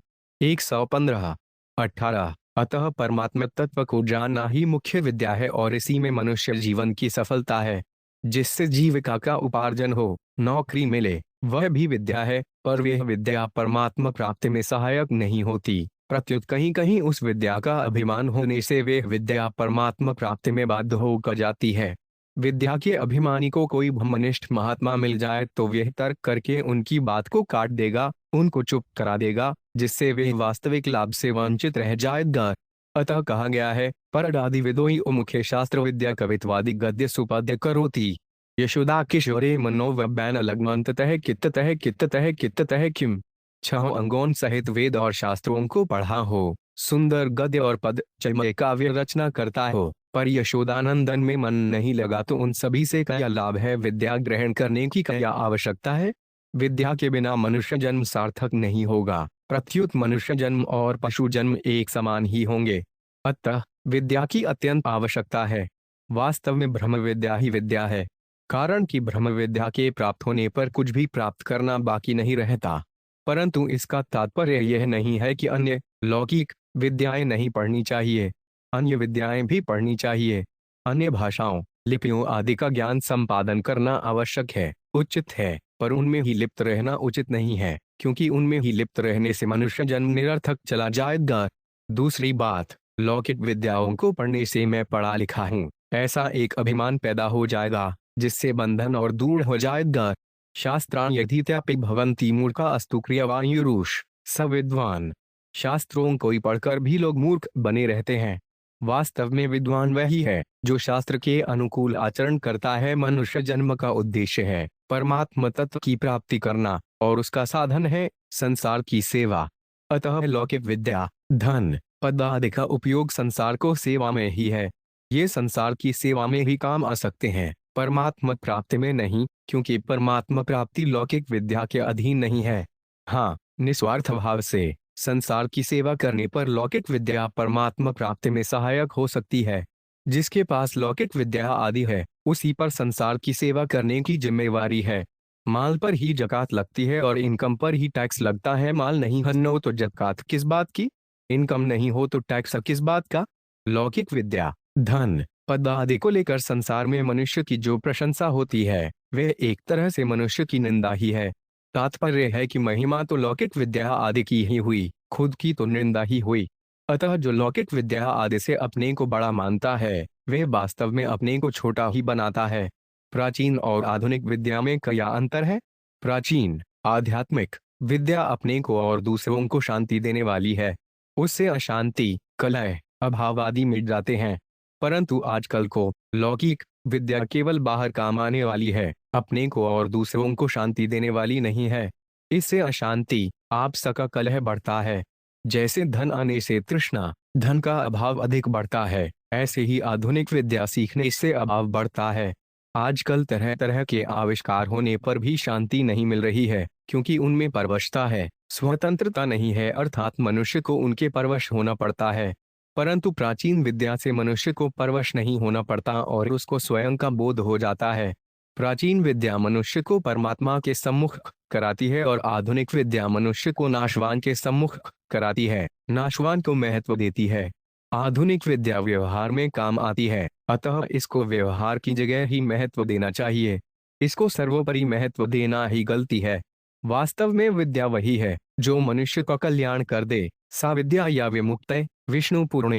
18। अतः परमात्मा तत्व को जानना ही मुख्य विद्या है और इसी में मनुष्य जीवन की सफलता है। जिससे जीविका का उपार्जन हो, नौकरी मिले, वह भी विद्या है, पर वह विद्या परमात्मा प्राप्ति में सहायक नहीं होती। प्रत्युत कहीं कहीं उस विद्या का अभिमान होने से वह विद्या परमात्मा प्राप्ति में बाध्य होकर जाती है। विद्या के अभिमानी को कोई ब्रह्मनिष्ठ महात्मा मिल जाए तो वह तर्क करके उनकी बात को काट देगा, उनको चुप करा देगा, जिससे वे वास्तविक लाभ से वंचित रह जाएगा। अतः कहा गया है, परडादि विदोई मुख्य शास्त्र विद्या कवित्वादि गद्य सुपद्य करोति। यशोदा किशोरे मनोव्यन लगमंततः कित्ततः कित्ततः कित्ततः किम। 6 अंगों सहित वेद और शास्त्रों को पढ़ा हो, सुंदर गद्य और पद चमय काव्य रचना करता हो, पर यशोदानंदन में मन नहीं लगा तो उन सभी से क्या लाभ है? विद्या ग्रहण करने की क्या आवश्यकता है? विद्या के बिना मनुष्य जन्म सार्थक नहीं होगा, प्रत्युत मनुष्य जन्म और पशु जन्म एक समान ही होंगे। अतः विद्या की अत्यंत आवश्यकता है। वास्तव में ब्रह्म विद्या ही विद्या है, कारण कि ब्रह्म विद्या के प्राप्त होने पर कुछ भी प्राप्त करना बाकी नहीं रहता। परंतु इसका तात्पर्य यह नहीं है कि अन्य लौकिक विद्याएं नहीं पढ़नी चाहिए, अन्य विद्याएं भी पढ़नी चाहिए। अन्य भाषाओं, लिपियों आदि का ज्ञान संपादन करना आवश्यक है, उचित है, पर उनमें ही लिप्त रहना उचित नहीं है, क्योंकि उनमें ही लिप्त रहने से मनुष्य जन्म निरर्थक चला जाएगा। दूसरी बात, लौकिक विद्याओं को पढ़ने से मैं पढ़ा लिखा हूँ, ऐसा एक अभिमान पैदा हो जाएगा, जिससे बंधन और दूर हो जाएगा। शास्त्राण यदीत्यापि भवन्ति मूर्खा अस्तु क्रियवायुरुष स विद्वान। शास्त्रों को पढ़कर भी लोग मूर्ख बने रहते हैं। वास्तव में विद्वान वही है जो शास्त्र के अनुकूल आचरण करता है। मनुष्य जन्म का उद्देश्य है परमात्मा तत्व की प्राप्ति करना, और उसका साधन है संसार की सेवा। अतः लौकिक विद्या, धन, पद आदि का उपयोग संसार को सेवा में ही है। ये संसार की सेवा में ही काम आ सकते हैं, परमात्मा प्राप्ति में नहीं, क्योंकि परमात्मा प्राप्ति लौकिक विद्या के अधीन नहीं है। हाँ, निस्वार्थ भाव से संसार की सेवा करने पर लौकिक विद्या परमात्मा प्राप्ति में सहायक हो सकती है। जिसके पास लौकिक विद्या आदि है, उसी पर संसार की सेवा करने की जिम्मेवारी है। माल पर ही जकात लगती है और इनकम पर ही टैक्स लगता है। माल नहीं हो तो जकात किस बात की, इनकम नहीं हो तो टैक्स किस बात का। लौकिक विद्या, धन, पद आदि को लेकर संसार में मनुष्य की जो प्रशंसा होती है, वह एक तरह से मनुष्य की निंदा ही है। तात्पर्य है कि महिमा तो लौकिक विद्या आदि की ही हुई, खुद की तो निंदा ही हुई। अतः जो लौकिक विद्या आदि से अपने को बड़ा मानता है, वह वास्तव में अपने को छोटा ही बनाता है। प्राचीन और आधुनिक विद्या में क्या अंतर है? प्राचीन आध्यात्मिक विद्या अपने को और दूसरों को शांति देने वाली है, उससे अशांति, कलह, अभाव आदि मिट जाते हैं। परंतु आजकल को लौकिक विद्या केवल बाहर काम आने वाली है, अपने को और दूसरों को शांति देने वाली नहीं है। इससे अशांति, आपस का कलह बढ़ता है। जैसे धन आने से तृष्णा, धन का अभाव अधिक बढ़ता है, ऐसे ही आधुनिक विद्या सीखने से अभाव बढ़ता है। आजकल तरह तरह के आविष्कार होने पर भी शांति नहीं मिल रही है, क्योंकि उनमें परवशता है, स्वतंत्रता नहीं है, अर्थात मनुष्य को उनके परवश होना पड़ता है। परंतु प्राचीन विद्या से मनुष्य को परवश नहीं होना पड़ता और उसको स्वयं का बोध हो जाता है। प्राचीन विद्या मनुष्य को परमात्मा के सम्मुख कराती है और आधुनिक विद्या मनुष्य को नाशवान के सम्मुख कराती है, नाशवान को महत्व देती है। आधुनिक विद्या व्यवहार में काम आती है, अतः इसको व्यवहार की जगह ही महत्व देना चाहिए। इसको सर्वोपरि महत्व देना ही गलती है। वास्तव में विद्या वही है जो मनुष्य का कल्याण कर दे। सा विद्या या विमुक्तय। विष्णु पुराण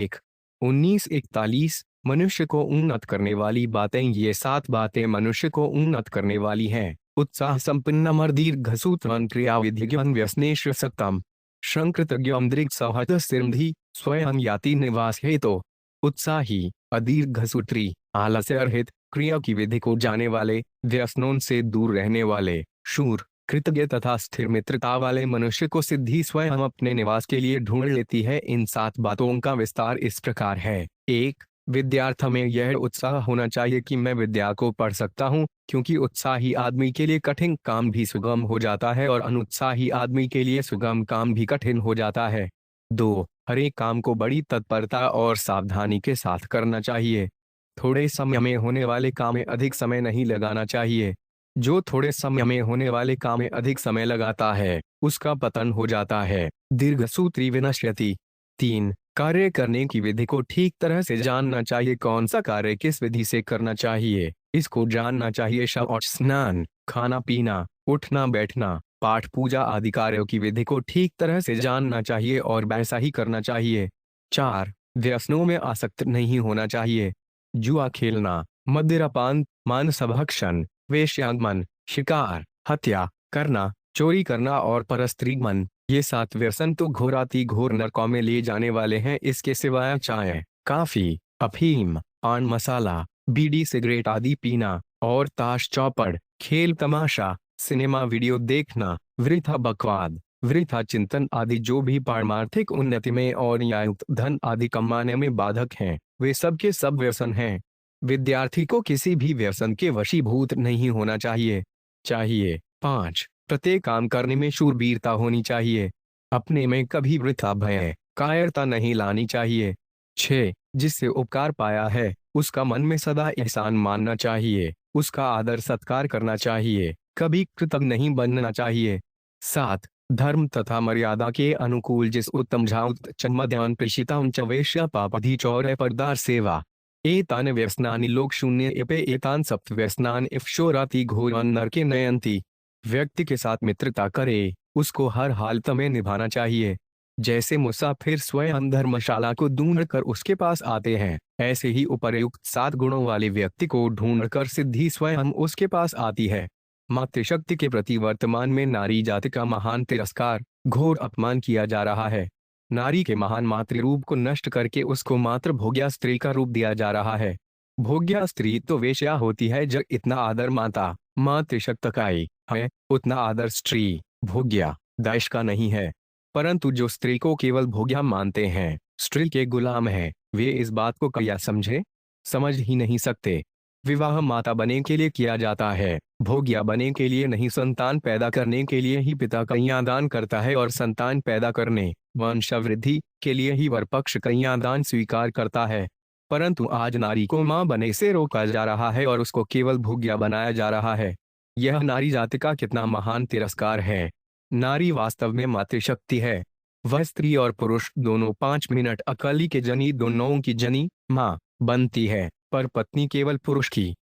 1941। मनुष्य को उन्नत करने वाली बातें, ये 7 बातें मनुष्य को उन्नत करने वाली हैं। उत्साह संपन्नम दीर्घसूत्रं क्रियाविधिज्ञं व्यसनेश्व सक्तम शंकृतज्ञं दृक् सहज सिरंधि स्वयं याति निवास हेतु। उत्साही, अदीर्घसूत्री, आलस्य रहित, क्रिया की विधि को जाने वाले, व्यसनों से दूर रहने वाले, शूर, कृतज्ञ तथा स्थिर मित्रता वाले मनुष्य को सिद्धि स्वयं अपने निवास के लिए ढूंढ लेती है। इन 7 बातों का विस्तार इस प्रकार है। 1. विद्यार्थ में यह उत्साह होना चाहिए कि मैं विद्या को पढ़ सकता हूँ, क्योंकि उत्साही आदमी के लिए कठिन काम भी सुगम हो जाता है और अनुत्साही आदमी के लिए सुगम काम भी कठिन हो जाता है। 2. हर एक काम को बड़ी तत्परता और सावधानी के साथ करना चाहिए। थोड़े समय में होने वाले काम में अधिक समय नहीं लगाना चाहिए। जो थोड़े समय में होने वाले काम में अधिक समय लगाता है, उसका पतन हो जाता है। दीर्घसूत्री विनश्यति। 3. कार्य करने की विधि को ठीक तरह से जानना चाहिए। कौन सा कार्य किस विधि से करना चाहिए, इसको जानना चाहिए। शौच, स्नान, खाना पीना, उठना बैठना, पाठ पूजा आदि कार्यों की विधि को ठीक तरह से जानना चाहिए और वैसा ही करना चाहिए। 4. व्यसनों में आसक्त नहीं होना चाहिए। जुआ खेलना, मदिरापान, मांसभक्षण, वेश्यागमन, शिकार, हत्या करना, चोरी करना और परस्त्रीगमन, ये 7 व्यसन तो घोराती घोर नरकों में ले जाने वाले हैं। इसके सिवाय चाय, काफी, अफीम, पान मसाला, बीड़ी सिगरेट आदि पीना और ताश चौपड़, खेल तमाशा, सिनेमा वीडियो देखना, वृथा बकवाद, वृथा चिंतन आदि जो भी पारमार्थिक उन्नति में और न्यायुक्त धन आदि कमाने में बाधक हैं, वे सब के सब व्यसन हैं। विद्यार्थी को किसी भी व्यसन के वशीभूत नहीं होना चाहिए। 5. प्रत्येक काम करने में शूरवीरता होनी चाहिए। अपने में कभी वृथा भय, कायरता नहीं लानी चाहिए। 6. जिससे उपकार पाया है उसका मन में सदा एहसान मानना चाहिए, उसका आदर सत्कार करना चाहिए, कभी कृतज्ञ नहीं बनना चाहिए। 7. धर्म तथा मर्यादा के अनुकूल जिस उत्तम झाउत चन्मध्यान प्रेषिता उच्च वेश्या पापधि चौर परदार सेवा एतान व्यसनानि लोक शून्य एपे एतान सप्त व्यसनान इफशोराति घोरान नरके नयंती। व्यक्ति के साथ मित्रता करे, उसको हर हालत में निभाना चाहिए। जैसे मुसाफिर स्वयं धर्मशाला को ढूंढकर उसके पास आते हैं, ऐसे ही उपर्युक्त 7 गुणों वाले व्यक्ति को ढूंढकर सिद्धि स्वयं उसके पास आती है। मातृशक्ति के प्रति वर्तमान में नारी जाति का महान तिरस्कार, घोर अपमान किया जा रहा है। नारी के महान मातृ रूप को नष्ट करके उसको मात्र भोग्या स्त्री का रूप दिया जा रहा है। भोग्या स्त्री तो वेश्या होती है। जब इतना आदर माता मातृशक्ति का है, उतना आदर स्त्री भोग्या दाइश का नहीं है। परंतु जो स्त्री को केवल भोग्या मानते हैं, स्त्री के गुलाम हैं, वे इस बात को क्या समझ ही नहीं सकते। विवाह माता बने के लिए किया जाता है, भोग्या बने के लिए नहीं। संतान पैदा करने के लिए ही पिता कन्यादान करता है और संतान पैदा करने, वंशवृद्धि के लिए ही वर पक्ष कन्यादान स्वीकार करता है। परंतु आज नारी को मां बने से रोका जा रहा है और उसको केवल भोग्या बनाया जा रहा है। यह नारी जाति का कितना महान तिरस्कार है। नारी वास्तव में मातृशक्ति है। वह स्त्री और पुरुष दोनों 5 मिनट अकाली के जनी दोनों की जनी मां बनती है, पर पत्नी केवल पुरुष की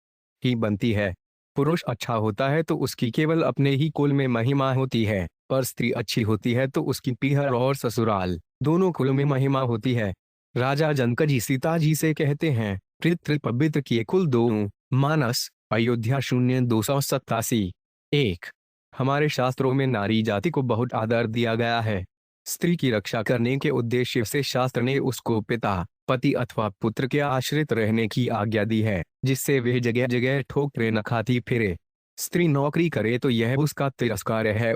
ही बनती है। पुरुष अच्छा होता है तो उसकी केवल अपने ही कुल में महिमा होती है, पर स्त्री अच्छी होती है तो उसकी पीहर और ससुराल दोनों कुलों में महिमा होती है। राजा जनक जी सीता जी से कहते हैं, पितृ पवित्र किए कुल दो। मानस अयोध्या 0287। 1. हमारे शास्त्रों में नारी जाति को बहुत आदर दिया गया है। स्त्री की रक्षा करने के उद्देश्य से शास्त्र ने उसको पिता, पति अथवा पुत्र के आश्रित रहने की आज्ञा दी है, जिससे वह जगह जगह ठोकरें न खाती फिरे। स्त्री नौकरी करे तो यह उसका तिरस्कार है।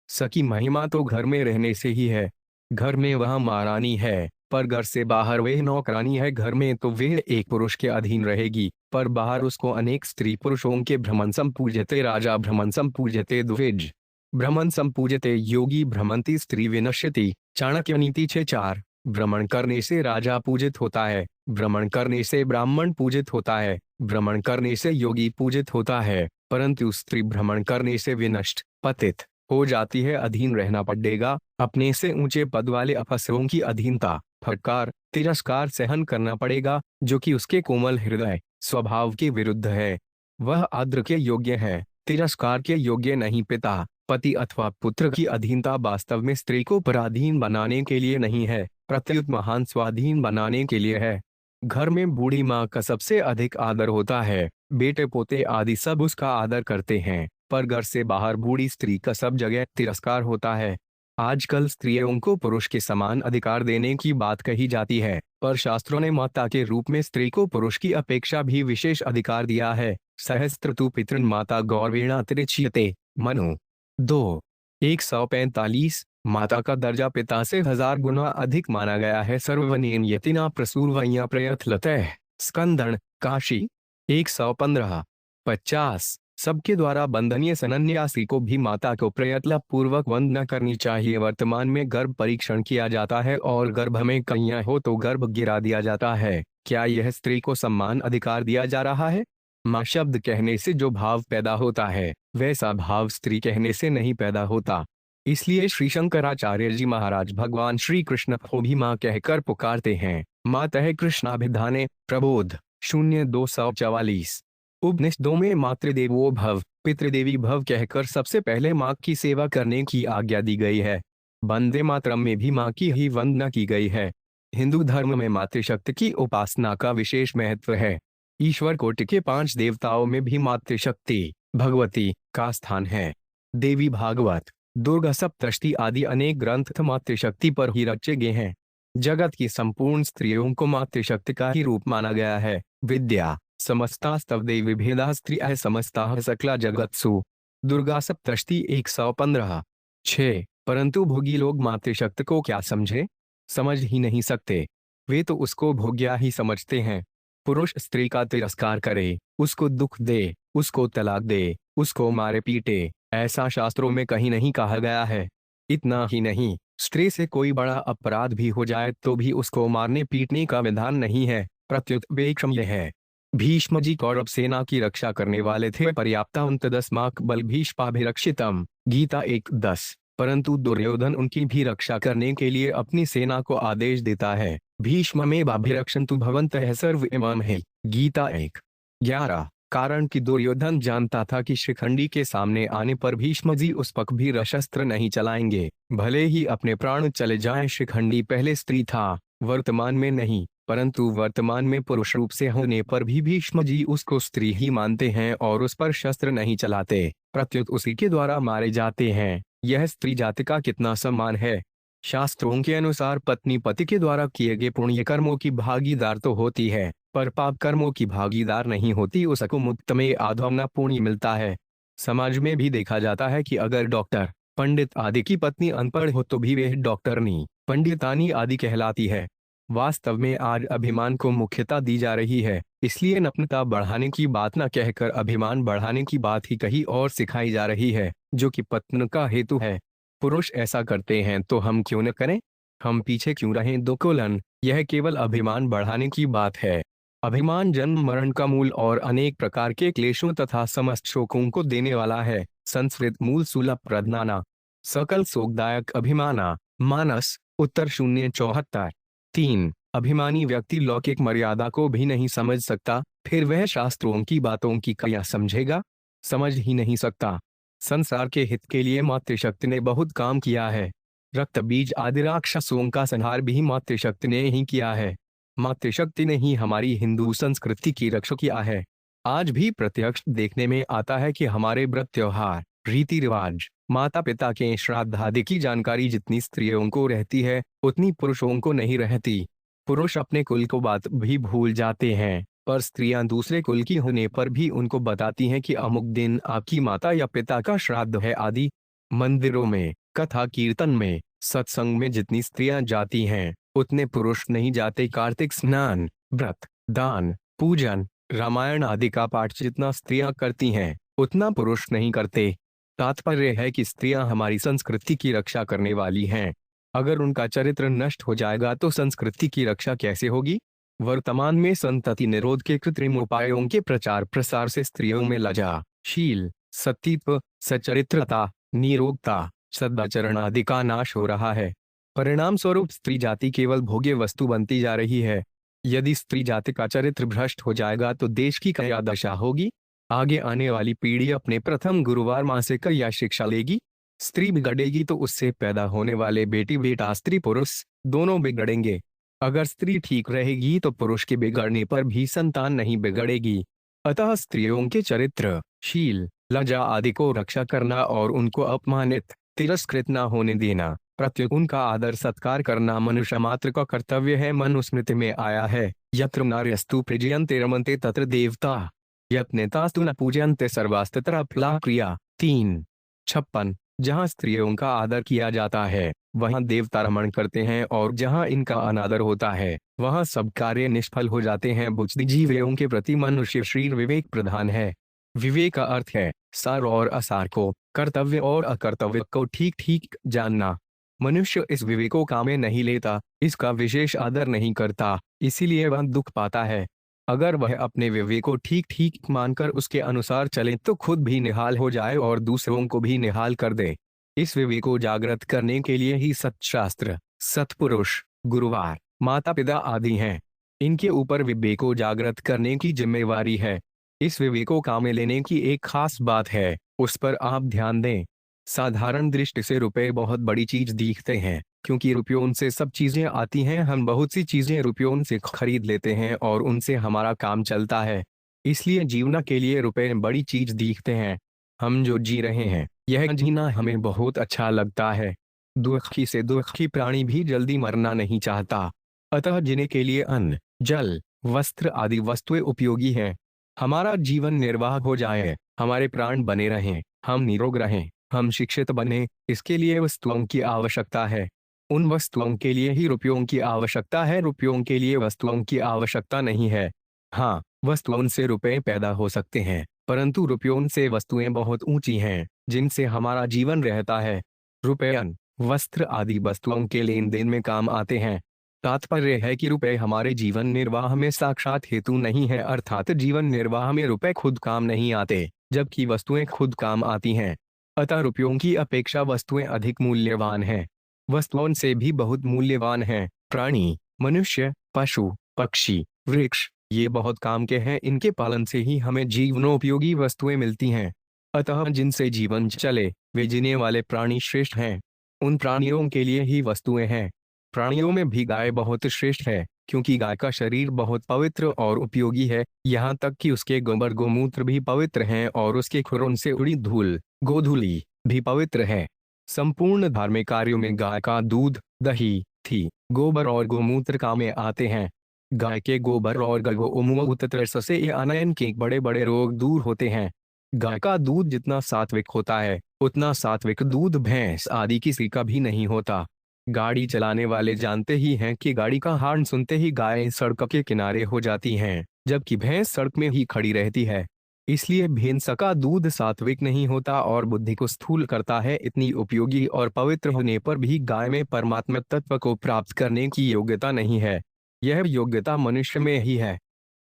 सकी महिमा तो घर में रहने से ही है। घर में वह महारानी है, पर घर से बाहर वह नौकरानी है। घर में तो वह एक पुरुष के अधीन रहेगी, पर बाहर उसको अनेक स्त्री पुरुषों के भ्रमण संपूजते राजा भ्रमण संपूजते द्विज भ्रमण संपूजते योगी भ्रमंती स्त्री विनश्यति। चाणक्य नीति 6:4। भ्रमण करने से राजा पूजित होता है, भ्रमण करने से ब्राह्मण पूजित होता है, भ्रमण करने से योगी पूजित होता है, परंतु स्त्री भ्रमण करने से विनष्ट पतित हो जाती है। अधीन रहना पड़ेगा। अपने से ऊंचे पद वाले अफसरों की अधीनता, फटकार, तिरस्कार सहन करना पड़ेगा, जो कि उसके कोमल हृदय स्वभाव के विरुद्ध है। वह आदर के योग्य है, तिरस्कार के योग्य नहीं। पिता, पति अथवा पुत्र की अधीनता वास्तव में स्त्री को पराधीन बनाने के लिए नहीं है, प्रत्युत महान स्वाधीन बनाने के लिए है। घर में बूढ़ी माँ का सबसे अधिक आदर होता है, बेटे पोते आदि सब उसका आदर करते हैं, पर घर से बाहर बूढ़ी स्त्री का सब जगह तिरस्कार होता है। आजकल स्त्रियों को पुरुष के समान अधिकार देने की बात कही जाती है, पर शास्त्रों ने माता के रूप में स्त्री को पुरुष की अपेक्षा भी विशेष अधिकार दिया है। सहस्त्रतु पितृन् माता गौरवेण तिरिच्यते। मनु 2, 145। माता का दर्जा पिता से 1000 गुना अधिक माना गया है। सर्वनेन यतिना प्रसूर्वया प्रयथलतः। स्कंदन काशी 115। 50। सबके द्वारा बंधनीय सन्यासी को भी माता को प्रयत्न पूर्वक वंदना करनी चाहिए। वर्तमान में गर्भ परीक्षण किया जाता है और गर्भ में कन्या हो तो गर्भ गिरा दिया जाता है। क्या यह स्त्री को सम्मान अधिकार दिया जा रहा है? मां शब्द कहने से जो भाव पैदा होता है, वैसा भाव स्त्री कहने से नहीं पैदा होता। इसलिए श्री शंकराचार्य जी महाराज भगवान श्री कृष्ण को भी माँ कहकर पुकारते हैं। मातः कृष्णाभिधाने प्रबोध 0244। उपनिषदों में मातृदेवो भव पितृदेवी भव कहकर सबसे पहले माँ की सेवा करने की आज्ञा दी गई है। वंदे मातरम में भी माँ की ही वंदना की गई है। हिंदू धर्म में मातृशक्ति की उपासना का विशेष महत्व है। ईश्वर कोटि के 5 देवताओं में भी मातृशक्ति भगवती का स्थान है। देवी भागवत, दुर्गा सप्तशती आदि अनेक ग्रंथ मातृशक्ति पर ही रचे गए हैं। जगत की संपूर्ण स्त्रियों को मातृशक्ति का ही रूप माना गया है। विद्या समस्तास्तव देवी भेदा स्त्रियः समस्ताः सकला जगत्सु। दुर्गा सप्तशती 115। 6। परंतु भोगी लोग मातृशक्ति को क्या समझे? समझ ही नहीं सकते। वे तो उसको भोग्या ही समझते हैं। पुरुष स्त्री का तिरस्कार करे, उसको दुख दे, उसको तलाक दे, उसको मारे पीटे, ऐसा शास्त्रों में कहीं नहीं कहा गया है। इतना ही नहीं, स्त्री से कोई बड़ा अपराध भी हो जाए तो भी उसको मारने पीटने का विधान नहीं है। प्रत्युत वेक्षम यह है। भीष्म जी कौरव सेना की रक्षा करने वाले थे। पर्याप्ता उनतदस्माक बल भीष्माभिरक्षितम गीता 1:10। परंतु दुर्योधन उनकी भी रक्षा करने के लिए अपनी सेना को आदेश देता है। भीष्ममेवाभिरक्षन्तु भवन्तः सर्व इमं है गीता 1:11। कारण कि दुर्योधन जानता था कि शिखंडी के सामने आने पर भीष्म जी उस पक भी रशस्त्र नहीं चलाएंगे, भले ही अपने प्राण चले जाएं। शिखंडी पहले स्त्री था, वर्तमान में नहीं, परंतु वर्तमान में पुरुष रूप से होने पर भी भीष्म जी उसको स्त्री ही मानते हैं और उस पर शस्त्र नहीं चलाते, प्रत्युत उसी के द्वारा मारे जाते हैं। यह स्त्री जाति का कितना सम्मान है। शास्त्रों के अनुसार पत्नी पति के द्वारा किए गए पुण्य कर्मों की भागीदार तो होती है, पर पाप कर्मों की भागीदार नहीं होती। उसको मुक्त में आधवना पुण्य मिलता है। समाज में भी देखा जाता है कि अगर डॉक्टर पंडित आदि की पत्नी अनपढ़ हो तो भी वह डॉक्टरनी पंडितानी आदि कहलाती है। वास्तव में आज अभिमान को मुख्यता दी जा रही है, इसलिए नम्रता बढ़ाने की बात न कहकर अभिमान बढ़ाने की बात ही कहीं और सिखाई जा रही है, जो कि पतन का हेतु है। पुरुष ऐसा करते हैं तो हम क्यों न करें? हम पीछे क्यों रहें? दोकोलन, यह केवल अभिमान बढ़ाने की बात है। अभिमान जन्म मरण का मूल और अनेक प्रकार के क्लेशों तथा समस्त शोकों को देने वाला है। संस्कृत मूल सुलभ प्रधाना सकल शोकदायक अभिमाना। मानस उत्तर 074। 3। अभिमानी व्यक्ति लौकिक मर्यादा को भी नहीं समझ सकता, फिर वह शास्त्रों की बातों की क्या समझेगा? समझ ही नहीं सकता। संसार के हित के लिए मातृशक्ति ने बहुत काम किया है। रक्त बीज आदि राक्षसों का संहार भी मातृशक्ति ने ही किया है। मातृशक्ति ने ही हमारी हिंदू संस्कृति की रक्षा किया है। आज भी प्रत्यक्ष देखने में आता है कि हमारे व्रत त्योहार रीति रिवाज माता पिता के श्राद्ध आदि की जानकारी जितनी स्त्रियों को रहती है उतनी पुरुषों को नहीं रहती। पुरुष अपने कुल को बात भी भूल जाते हैं, पर स्त्रियां दूसरे कुल की होने पर भी उनको बताती हैं कि अमुक दिन आपकी माता या पिता का श्राद्ध है आदि। मंदिरों में कथा कीर्तन में सत्संग में जितनी स्त्रियां जाती हैं उतने पुरुष नहीं जाते। कार्तिक स्नान व्रत दान पूजन रामायण आदि का पाठ जितना स्त्रियां करती हैं उतना पुरुष नहीं करते। तात्पर्य है कि स्त्रियां हमारी संस्कृति की रक्षा करने वाली हैं। अगर उनका चरित्र नष्ट हो जाएगा तो संस्कृति की रक्षा कैसे होगी? वर्तमान में संतति निरोध के कृत्रिम उपायों के प्रचार प्रसार से स्त्रियों में लज्जा शील सतीत्व सचरित्रता निरोगता सदाचरण आदि का नाश हो रहा है। परिणाम स्वरूप स्त्री जाति केवल भोग्य वस्तु बनती जा रही है। यदि स्त्री जाति का चरित्र भ्रष्ट हो जाएगा तो देश की क्या दशा होगी? आगे आने वाली पीढ़ी अपने प्रथम गुरुवार माँ से क्या शिक्षा लेगी? स्त्री बिगड़ेगी तो उससे पैदा होने वाले बेटी बेटा स्त्री पुरुष दोनों बिगड़ेंगे। अगर स्त्री ठीक रहेगी तो पुरुष के बिगड़ने पर भी संतान नहीं बिगड़ेगी। अतः स्त्रियों के चरित्र शील लज्जा आदि को रक्षा करना और उनको अपमानित तिरस्कृत न होने देना, प्रत्युत उनका आदर सत्कार करना मनुष्य मात्र का कर्तव्य है। मनुस्मृति में आया है, यत्र नार्यस्तु प्रजयन्ते रमन्ते तत्र देवता यत्नेतास्तु न पूजयन्ते सर्वास्तत्र फला क्रिया। 3:56। जहाँ स्त्रियों का आदर किया जाता है वहाँ देवता रमण करते हैं और जहाँ इनका अनादर होता है वहाँ सब कार्य निष्फल हो जाते हैं। बुद्धिजीवियों के प्रति मनुष्य शरीर विवेक प्रधान है। विवेक का अर्थ है सार और असार को, कर्तव्य और अकर्तव्य को ठीक ठीक जानना। मनुष्य इस विवेको काम में नहीं लेता, इसका विशेष आदर नहीं करता, इसीलिए वह दुख पाता है। अगर वह अपने विवेक को ठीक ठीक मानकर उसके अनुसार चले तो खुद भी निहाल हो जाए और दूसरों को भी निहाल कर दे। इस विवेक को जागृत करने के लिए ही सत्शास्त्र, सत्पुरुष, गुरुवार, माता पिता आदि हैं। इनके ऊपर विवेक को जागृत करने की जिम्मेवारी है। इस विवेक को काम में लेने की एक खास बात है, उस पर आप ध्यान दें। साधारण दृष्टि से रुपए बहुत बड़ी चीज दिखते हैं, क्योंकि रुपयों से सब चीजें आती हैं। हम बहुत सी चीजें रुपयों से खरीद लेते हैं और उनसे हमारा काम चलता है। इसलिए जीवन के लिए रुपए बड़ी चीज दिखते हैं। हम जो जी रहे हैं, यह जीना हमें बहुत अच्छा लगता है। दुखी से दुखी प्राणी भी जल्दी मरना नहीं चाहता। अतः जिन्हें के लिए अन्न, जल, वस्त्र आदि वस्तुएं उपयोगी हैं, हमारा जीवन निर्वाह हो जाए, हमारे प्राण बने रहें, हम निरोग रहें, हम शिक्षित बने, इसके लिए वस्तुओं की आवश्यकता है। उन वस्तुओं के लिए ही रुपयों की आवश्यकता है, रुपयों के लिए वस्तुओं की आवश्यकता नहीं है। हाँ, वस्तुओं से रुपए पैदा हो सकते हैं, परंतु रुपयों से वस्तुएं बहुत ऊंची हैं, जिनसे हमारा जीवन रहता है। रुपये अन्न, वस्त्र आदि वस्तुओं के लेन देन में काम आते हैं। तात्पर्य है कि रुपए हमारे जीवन निर्वाह में साक्षात हेतु नहीं है, अर्थात जीवन निर्वाह में रुपए खुद काम नहीं आते, जबकि वस्तुएं खुद काम आती हैं। अतः रुपयों की अपेक्षा वस्तुएं अधिक मूल्यवान हैं। वस्तुओं से भी बहुत मूल्यवान हैं प्राणी, मनुष्य, पशु, पक्षी, वृक्ष, ये बहुत काम के हैं। इनके पालन से ही हमें जीवनोपयोगी वस्तुएं मिलती हैं। अतः जिनसे जीवन चले, वे जीने वाले प्राणी श्रेष्ठ हैं। उन प्राणियों के लिए ही वस्तुएं हैं। प्राणियों में भी गाय बहुत श्रेष्ठ है, क्योंकि गाय का शरीर बहुत पवित्र और उपयोगी है। यहाँ तक कि उसके गोबर गोमूत्र भी पवित्र हैं और उसके खुरों से उड़ी धूल, गोधूली, भी पवित्र है। संपूर्ण धार्मिक कार्यों में गाय का दूध, दही, घी, गोबर और गोमूत्र काम में आते हैं। गाय के गोबर और गोमूत्र से अनयन के बड़े बड़े रोग दूर होते हैं। गाय का दूध जितना सात्विक होता है, उतना सात्विक दूध भैंस आदि किसी का भी नहीं होता। गाड़ी चलाने वाले जानते ही हैं कि गाड़ी का हॉर्न सुनते ही गायें सड़क के किनारे हो जाती हैं, जबकि भैंस सड़क में ही खड़ी रहती है। इसलिए भैंस का दूध सात्विक नहीं होता और बुद्धि को स्थूल करता है। इतनी उपयोगी और पवित्र होने पर भी गाय में परमात्मा तत्व को प्राप्त करने की योग्यता नहीं है। यह योग्यता मनुष्य में ही है।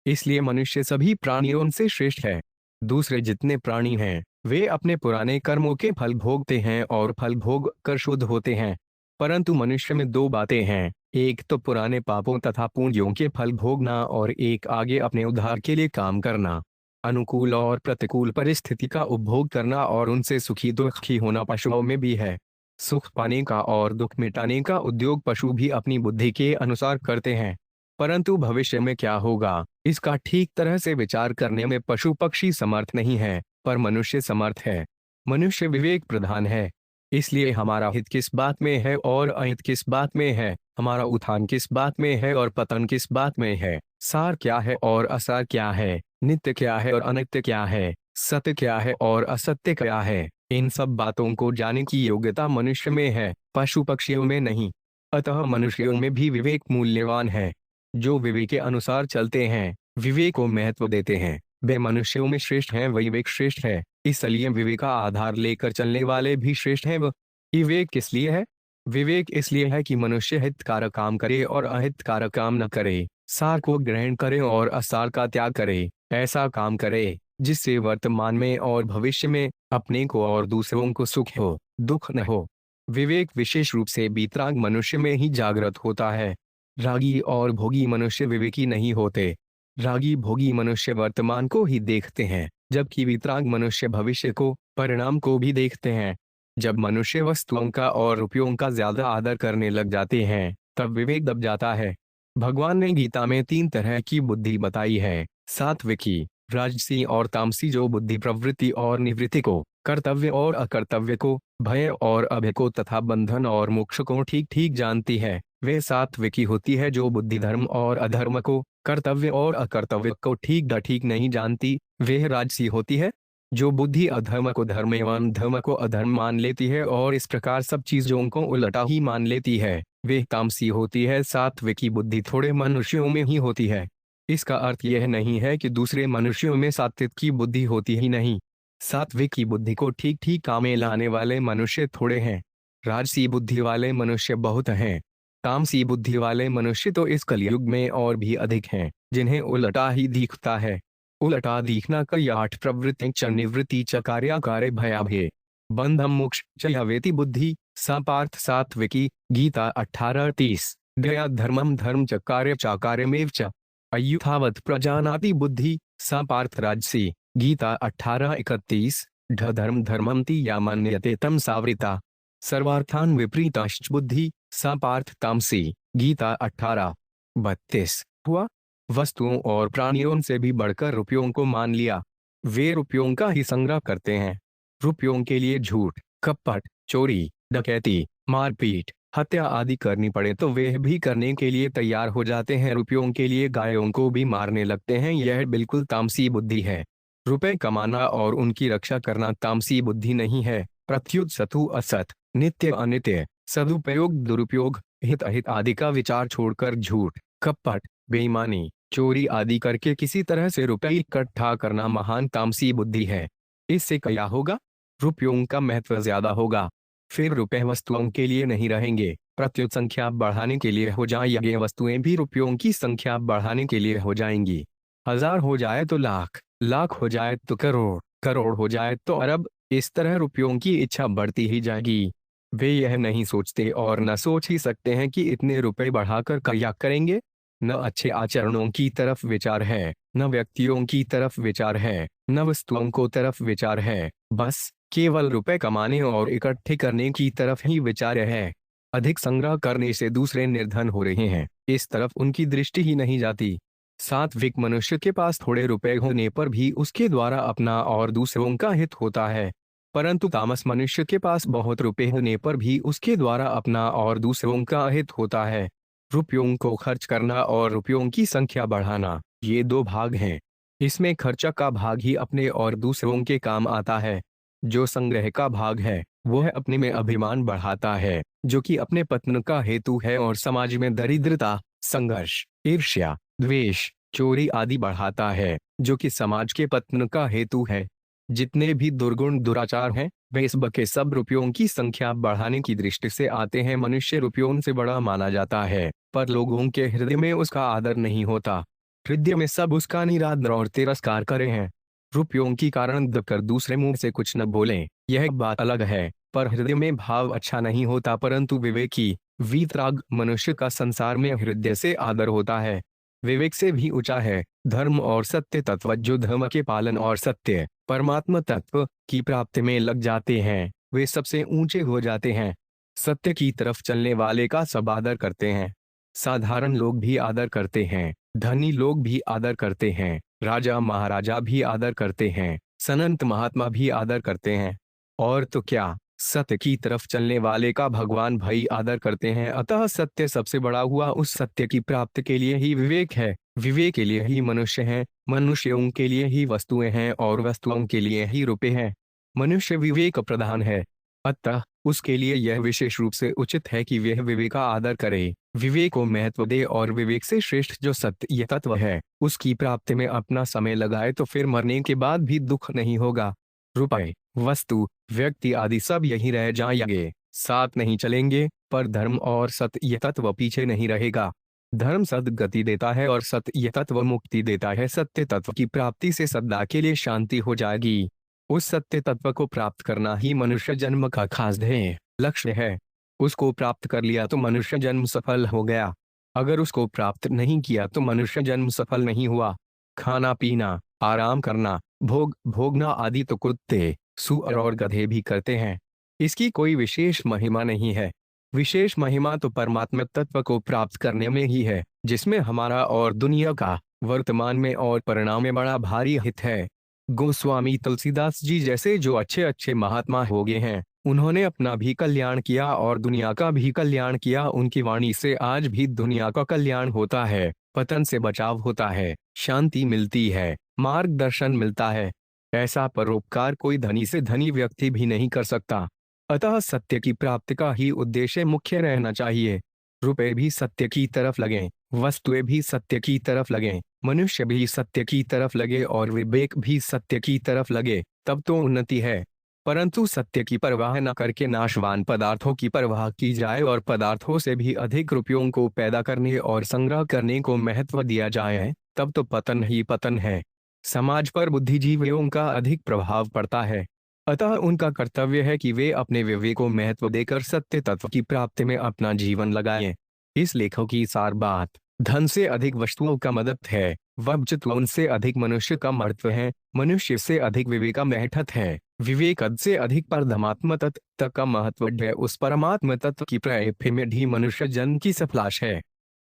इसलिए मनुष्य सभी प्राणियों से श्रेष्ठ है। दूसरे जितने प्राणी हैं, वे अपने पुराने कर्मों के फल भोगते हैं और फल भोग कर शुद्ध होते हैं। परंतु मनुष्य में दो बातें हैं, एक तो पुराने पापों तथा पुण्यों के फल भोगना और एक आगे अपने उद्धार के लिए काम करना। अनुकूल और प्रतिकूल परिस्थिति का उपभोग करना और उनसे सुखी दुखी होना पशुओं में भी है। सुख पाने का और दुख मिटाने का उद्योग पशु भी अपनी बुद्धि के अनुसार करते हैं। परंतु भविष्य में क्या होगा, इसका ठीक तरह से विचार करने में पशु पक्षी समर्थ नहीं है, पर मनुष्य समर्थ है। मनुष्य विवेक प्रधान है। इसलिए हमारा हित किस बात में है और अहित किस बात में है, हमारा उत्थान किस बात में है और पतन किस बात में है, सार क्या है और असार क्या है, नित्य क्या है और अनित्य क्या है, सत्य क्या है और असत्य क्या है, इन सब बातों को जानने की योग्यता मनुष्य में है, पशु पक्षियों में नहीं। अतः मनुष्यों में भी विवेक मूल्यवान है। जो विवेक के अनुसार चलते हैं, विवेक को महत्व देते हैं, वे मनुष्यों में श्रेष्ठ हैं, वही विवेक श्रेष्ठ है। इसलिए विवेक का आधार लेकर चलने वाले भी श्रेष्ठ हैं। विवेक किस लिए है? विवेक इसलिए है कि मनुष्य हितकारक काम करे और अहितकारक काम न करे, सार को ग्रहण करे और असार का त्याग करे। ऐसा काम करे जिससे वर्तमान में और भविष्य में अपने को और दूसरों को सुख हो, दुख न हो। विवेक विशेष रूप से वीतराग मनुष्य में ही जागृत होता है। रागी और भोगी मनुष्य विवेकी नहीं होते। रागी भोगी मनुष्य वर्तमान को ही देखते हैं, जबकि वीतराग मनुष्य भविष्य को, परिणाम को भी देखते हैं। जब मनुष्य वस्तुओं का और रुपयों का ज्यादा आदर करने लग जाते हैं, तब विवेक दब जाता है। भगवान ने गीता में 3 तरह की बुद्धि बताई है, सात्विकी, राजसी और तामसी, जो बुद्धि प्रवृत्ति और निवृत्ति को, कर्तव्य और अकर्तव्य को, भय और अभय को तथा बंधन और मोक्ष को ठीक ठीक जानती है। वे सात्विकी होती है जो बुद्धि धर्म और अधर्म को, कर्तव्य और अकर्तव्य को ठीक नहीं जानती। वे राजसी होती है जो बुद्धि अधर्म को धर्म एवं धर्म को अधर्म मान लेती है और इस प्रकार सब चीजों को उल्टा ही मान लेती है। वे तामसी होती है। सात्विकी बुद्धि थोड़े मनुष्यों में ही होती है। इसका अर्थ यह नहीं है कि दूसरे मनुष्यों में सात्विक की बुद्धि होती ही नहीं। सात्विक की बुद्धि को ठीक ठीक काम में लाने वाले मनुष्य थोड़े हैं। राजसी बुद्धि वाले मनुष्य बहुत हैं। तामसी बुद्धि वाले मनुष्य तो इस कलयुग में और भी अधिक हैं, जिन्हें उल्टा ही दिखता है। उल्टा दिखना कई 8 प्रवृत्ति च निवृत्ति च कार्याकारे भयाभय। बंधम मोक्ष च यवेति बुद्धि सा पार्थ सात्विकी गीता 18:30। गया धर्मम धर्म च कार्य चाकार्यमेव च अयुथावत प्रजानाति बुद्धि सा पार्थ राजसी गीता 18:31। ढ धर्म धर्ममति या मन्यते तम सावृता सर्वार्थान विपरीताश्च बुद्धि सा पार्थ तामसी गीता 18:32। हुआ वस्तुओं और प्राणियों से भी बढ़कर रुपयों को मान लिया। वे रुपयों का ही संग्रह करते हैं। रुपयों के लिए झूठ, कपट, चोरी, डकैती, मारपीट, हत्या आदि करनी पड़े तो वे भी करने के लिए तैयार हो जाते हैं। रुपयों के लिए गायों को भी मारने लगते हैं। यह बिल्कुल तामसी बुद्धि है। रुपए कमाना और उनकी रक्षा करना तामसी बुद्धि नहीं है। प्रत्युत सतु असत, नित्य अनित्य, सदुपयोग दुरुपयोग, हित अहित आदि का विचार छोड़कर झूठ, कपट, बेईमानी, चोरी आदि करके किसी तरह से रुपए इकट्ठा करना महान तामसी बुद्धि है। इससे क्या होगा? रुपयों का महत्व ज्यादा होगा। फिर रुपए वस्तुओं के लिए नहीं रहेंगे, प्रत्युत संख्या बढ़ाने के लिए हो जाएंगे। वस्तुएं भी रुपयों की संख्या बढ़ाने के लिए हो जाएंगी। 1000 हो जाए तो लाख, लाख हो जाए तो करोड़, करोड़ हो जाए तो अरब। इस तरह रुपयों की इच्छा बढ़ती ही जाएगी। वे यह नहीं सोचते और न सोच ही सकते हैं कि इतने रुपए बढ़ाकर क्या करेंगे। न अच्छे आचरणों की तरफ विचार है, न व्यक्तियों की तरफ विचार है, न वस्तुओं को तरफ विचार है। बस केवल रुपए कमाने और इकट्ठे करने की तरफ ही विचार है। अधिक संग्रह करने से दूसरे निर्धन हो रहे हैं, इस तरफ उनकी दृष्टि ही नहीं जाती। सात्विक मनुष्य के पास थोड़े रुपए होने पर भी उसके द्वारा अपना और दूसरों का हित होता है, परंतु तामस मनुष्य के पास बहुत रुपए होने पर भी उसके द्वारा अपना और दूसरों का हित होता है। रुपयों को खर्च करना और रुपयों की संख्या बढ़ाना, ये दो भाग हैं। इसमें खर्चा का भाग ही अपने और दूसरों के काम आता है। जो संग्रह का भाग है वह अपने में अभिमान बढ़ाता है, जो कि अपने पतन का हेतु है और समाज में दरिद्रता, संघर्ष, ईर्ष्या, द्वेष, चोरी आदि बढ़ाता है, जो कि समाज के पतन का हेतु है। जितने भी दुर्गुण दुराचार हैं वे के सब रुपयों की संख्या बढ़ाने की दृष्टि से आते हैं। मनुष्य रुपयों से बड़ा माना जाता है, पर लोगों के हृदय में उसका आदर नहीं होता। हृदय में सब उसका निरादर और तिरस्कार करे हैं। रुपयों की कारण दबकर दूसरे मुंह से कुछ न बोलें, यह एक बात अलग है, पर हृदय में भाव अच्छा नहीं होता। परंतु विवेकी वीतराग मनुष्य का संसार में हृदय से आदर होता है। विवेक से भी ऊंचा है धर्म और सत्य तत्व। जो धर्म के पालन और सत्य परमात्मा तत्व की प्राप्ति में लग जाते हैं वे सबसे ऊंचे हो जाते हैं। सत्य की तरफ चलने वाले का सब आदर करते हैं। साधारण लोग भी आदर करते हैं, धनी लोग भी आदर करते हैं, राजा महाराजा भी आदर करते हैं, संत महात्मा भी आदर करते हैं। और तो क्या, सत्य की तरफ चलने वाले का भगवान भाई आदर करते हैं। अतः सत्य सबसे बड़ा हुआ। उस सत्य की प्राप्ति के लिए ही विवेक है, विवेक के लिए ही मनुष्य है, मनुष्यों के लिए ही वस्तुएं हैं और वस्तुओं के लिए ही रुपए हैं। मनुष्य विवेक प्रधान है, अतः उसके लिए यह विशेष रूप से उचित है कि वह विवेक का आदर करे, विवेक को महत्व दे और विवेक से श्रेष्ठ जो सत्य तत्व है उसकी प्राप्ति में अपना समय लगाए, तो फिर मरने के बाद भी दुख नहीं होगा। रुपए, वस्तु, व्यक्ति आदि सब यही रह जाएंगे, साथ नहीं चलेंगे, पर धर्म और सत्य तत्व पीछे नहीं रहेगा। धर्म सद्गति देता है और सत्य तत्व मुक्ति देता है। सत्य तत्व की प्राप्ति से सदा के लिए शांति हो जाएगी। उस सत्य तत्व को प्राप्त करना ही मनुष्य जन्म का खास ध्येय लक्ष्य है। उसको प्राप्त कर लिया तो मनुष्य जन्म सफल हो गया। अगर उसको प्राप्त नहीं किया तो मनुष्य जन्म सफल नहीं हुआ। खाना पीना, आराम करना, भोग भोगना आदि तो कुत्ते, सूअर और गधे भी करते हैं। इसकी कोई विशेष महिमा नहीं है। विशेष महिमा तो परमात्मा तत्व को प्राप्त करने में ही है, जिसमें हमारा और दुनिया का वर्तमान में और परिणाम में बड़ा भारी हित है। गोस्वामी तुलसीदास जी जैसे जो अच्छे अच्छे महात्मा हो गए हैं, उन्होंने अपना भी कल्याण किया और दुनिया का भी कल्याण किया। उनकी वाणी से आज भी दुनिया का कल्याण होता है, पतन से बचाव होता है, शांति मिलती है, मार्गदर्शन मिलता है। ऐसा परोपकार कोई धनी से धनी व्यक्ति भी नहीं कर सकता। अतः सत्य की प्राप्ति का ही उद्देश्य मुख्य रहना चाहिए। रुपए भी सत्य की तरफ लगें, वस्तुएं भी सत्य की तरफ लगें, मनुष्य भी सत्य की तरफ लगे और विवेक भी सत्य की तरफ लगे, तब तो उन्नति है। परंतु सत्य की परवाह न करके नाशवान पदार्थों की परवाह की जाए और पदार्थों से भी अधिक रुपयों को पैदा करने और संग्रह करने को महत्व दिया जाए, तब तो पतन ही पतन है। समाज पर बुद्धिजीवियों का अधिक प्रभाव पड़ता है। अतः उनका कर्तव्य है कि वे अपने विवेक को महत्व देकर सत्य तत्व की प्राप्ति में अपना जीवन लगाएं। इस लेखों की सार बात, धन से अधिक वस्तुओं का मदद है, वज्रत्व उनसे अधिक मनुष्य का महत्व है, मनुष्य से अधिक विवेक का महत्व है, विवेक से अधिक परमात्म तत्व का महत्व है। उस परमात्म तत्व की प्राप्ति में ही मनुष्य जन्म की सफलाश है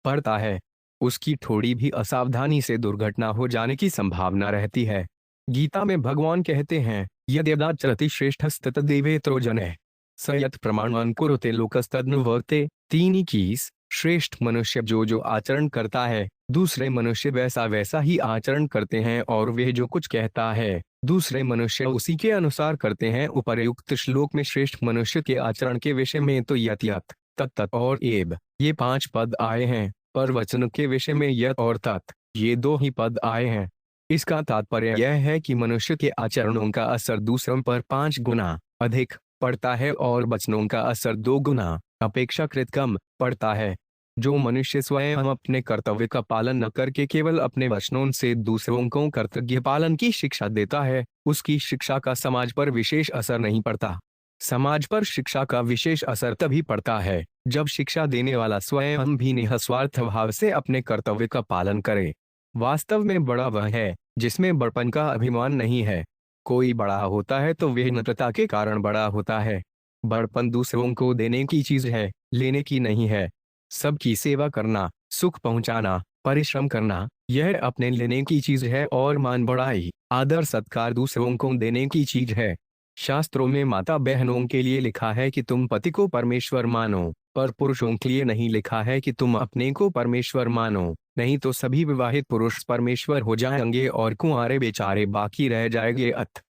पड़ता है। उसकी थोड़ी भी असावधानी से दुर्घटना हो जाने की संभावना रहती है। गीता में भगवान कहते हैं, यद्यदाचरति श्रेष्ठस्तत देवेत्रो जनः स यत् प्रमाणवान कुरुते लोकस्तदनुवर्ते। 3:21। श्रेष्ठ मनुष्य जो आचरण करता है, दूसरे मनुष्य वैसा वैसा ही आचरण करते हैं, और वह जो कुछ कहता है, दूसरे मनुष्य उसी के अनुसार करते हैं। उपर्युक्त श्लोक में श्रेष्ठ मनुष्य के आचरण के विषय में तो यत् यत्, तत् और एब ये 5 पद आए हैं, पर वचन के विषय में यत् और तत् ये 2 ही पद आए हैं। इसका तात्पर्य यह है कि मनुष्य के आचरणों का असर दूसरों पर 5 गुना अधिक पड़ता है और वचनों का असर 2 गुना अपेक्षाकृत कम पड़ता है। जो मनुष्य स्वयं अपने कर्तव्य का पालन न करके केवल अपने वचनों से दूसरों को कर्तव्य पालन की शिक्षा देता है, उसकी शिक्षा का समाज पर विशेष असर नहीं पड़ता। समाज पर शिक्षा का विशेष असर तभी पड़ता है जब शिक्षा देने वाला स्वयं भी निस्वार्थ भाव से अपने कर्तव्य का पालन करे। वास्तव में बड़ा वह है जिसमें बड़पन का अभिमान नहीं है। कोई बड़ा होता है तो वह नम्रता के कारण बड़ा होता है। बड़पन दूसरों को देने की चीज है, लेने की नहीं है। सबकी सेवा करना, सुख पहुंचाना, परिश्रम करना, यह अपने लेने की चीज है, और मान बढ़ाई, आदर सत्कार दूसरों को देने की चीज है। शास्त्रों में माता बहनों के लिए लिखा है कि तुम पति को परमेश्वर मानो, पर पुरुषों के लिए नहीं लिखा है कि तुम अपने को परमेश्वर मानो, नहीं तो सभी विवाहित पुरुष परमेश्वर हो जाएंगे और कुंवारे बेचारे बाकी रह जाएंगे।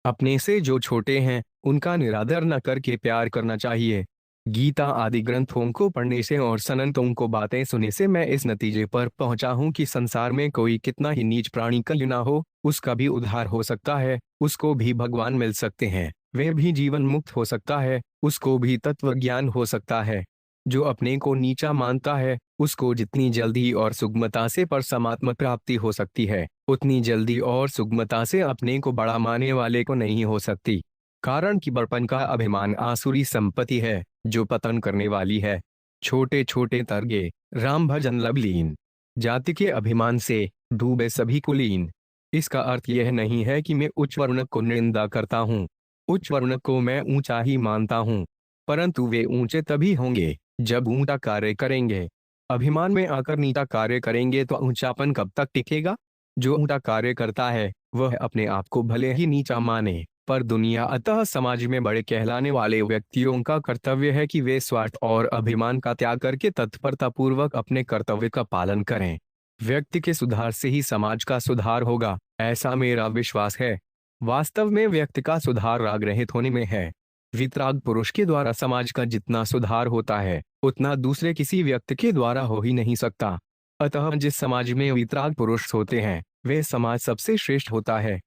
अपने से जो छोटे हैं उनका निरादर न करके प्यार करना चाहिए। गीता आदि ग्रंथों को पढ़ने से और संतों को बातें सुनने से मैं इस नतीजे पर पहुंचा हूं कि संसार में कोई कितना ही नीच प्राणी क्यों ना हो, उसका भी उद्धार हो सकता है, उसको भी भगवान मिल सकते हैं, वह भी जीवन मुक्त हो सकता है, उसको भी तत्व ज्ञान हो सकता है। जो अपने को नीचा मानता है उसको जितनी जल्दी और सुगमता से परमात्मा प्राप्ति हो सकती है, उतनी जल्दी और सुगमता से अपने को बड़ा मानने वाले को नहीं हो सकती। कारण कि बड़पन का अभिमान आसुरी संपत्ति है जो पतन करने वाली है। छोटे छोटे तरगे राम भजन लवलीन, जाति के अभिमान से डूबे सभी कुलीन। इसका अर्थ यह नहीं है कि मैं उच्च वर्ण को निंदा करता हूँ। उच्च वर्ण को मैं ऊंचा ही मानता हूँ, परंतु वे ऊंचे तभी होंगे जब ऊंचा कार्य करेंगे। अभिमान में आकर नीचा कार्य करेंगे तो ऊंचापन कब तक टिकेगा? जो ऊंचा कार्य करता है वह अपने आप को भले ही नीचा माने, पर दुनिया अतः समाज में बड़े कहलाने वाले व्यक्तियों का कर्तव्य है कि वे स्वार्थ और अभिमान का त्याग करके तत्परतापूर्वक अपने कर्तव्य का पालन करें। व्यक्ति के सुधार से ही समाज का सुधार होगा, ऐसा मेरा विश्वास है। वास्तव में व्यक्ति का सुधार राग रहित होने में है। वितराग पुरुष के द्वारा समाज का जितना सुधार होता है उतना दूसरे किसी व्यक्ति के द्वारा हो ही नहीं सकता। अतः जिस समाज में वितराग पुरुष होते हैं वह समाज सबसे श्रेष्ठ होता है।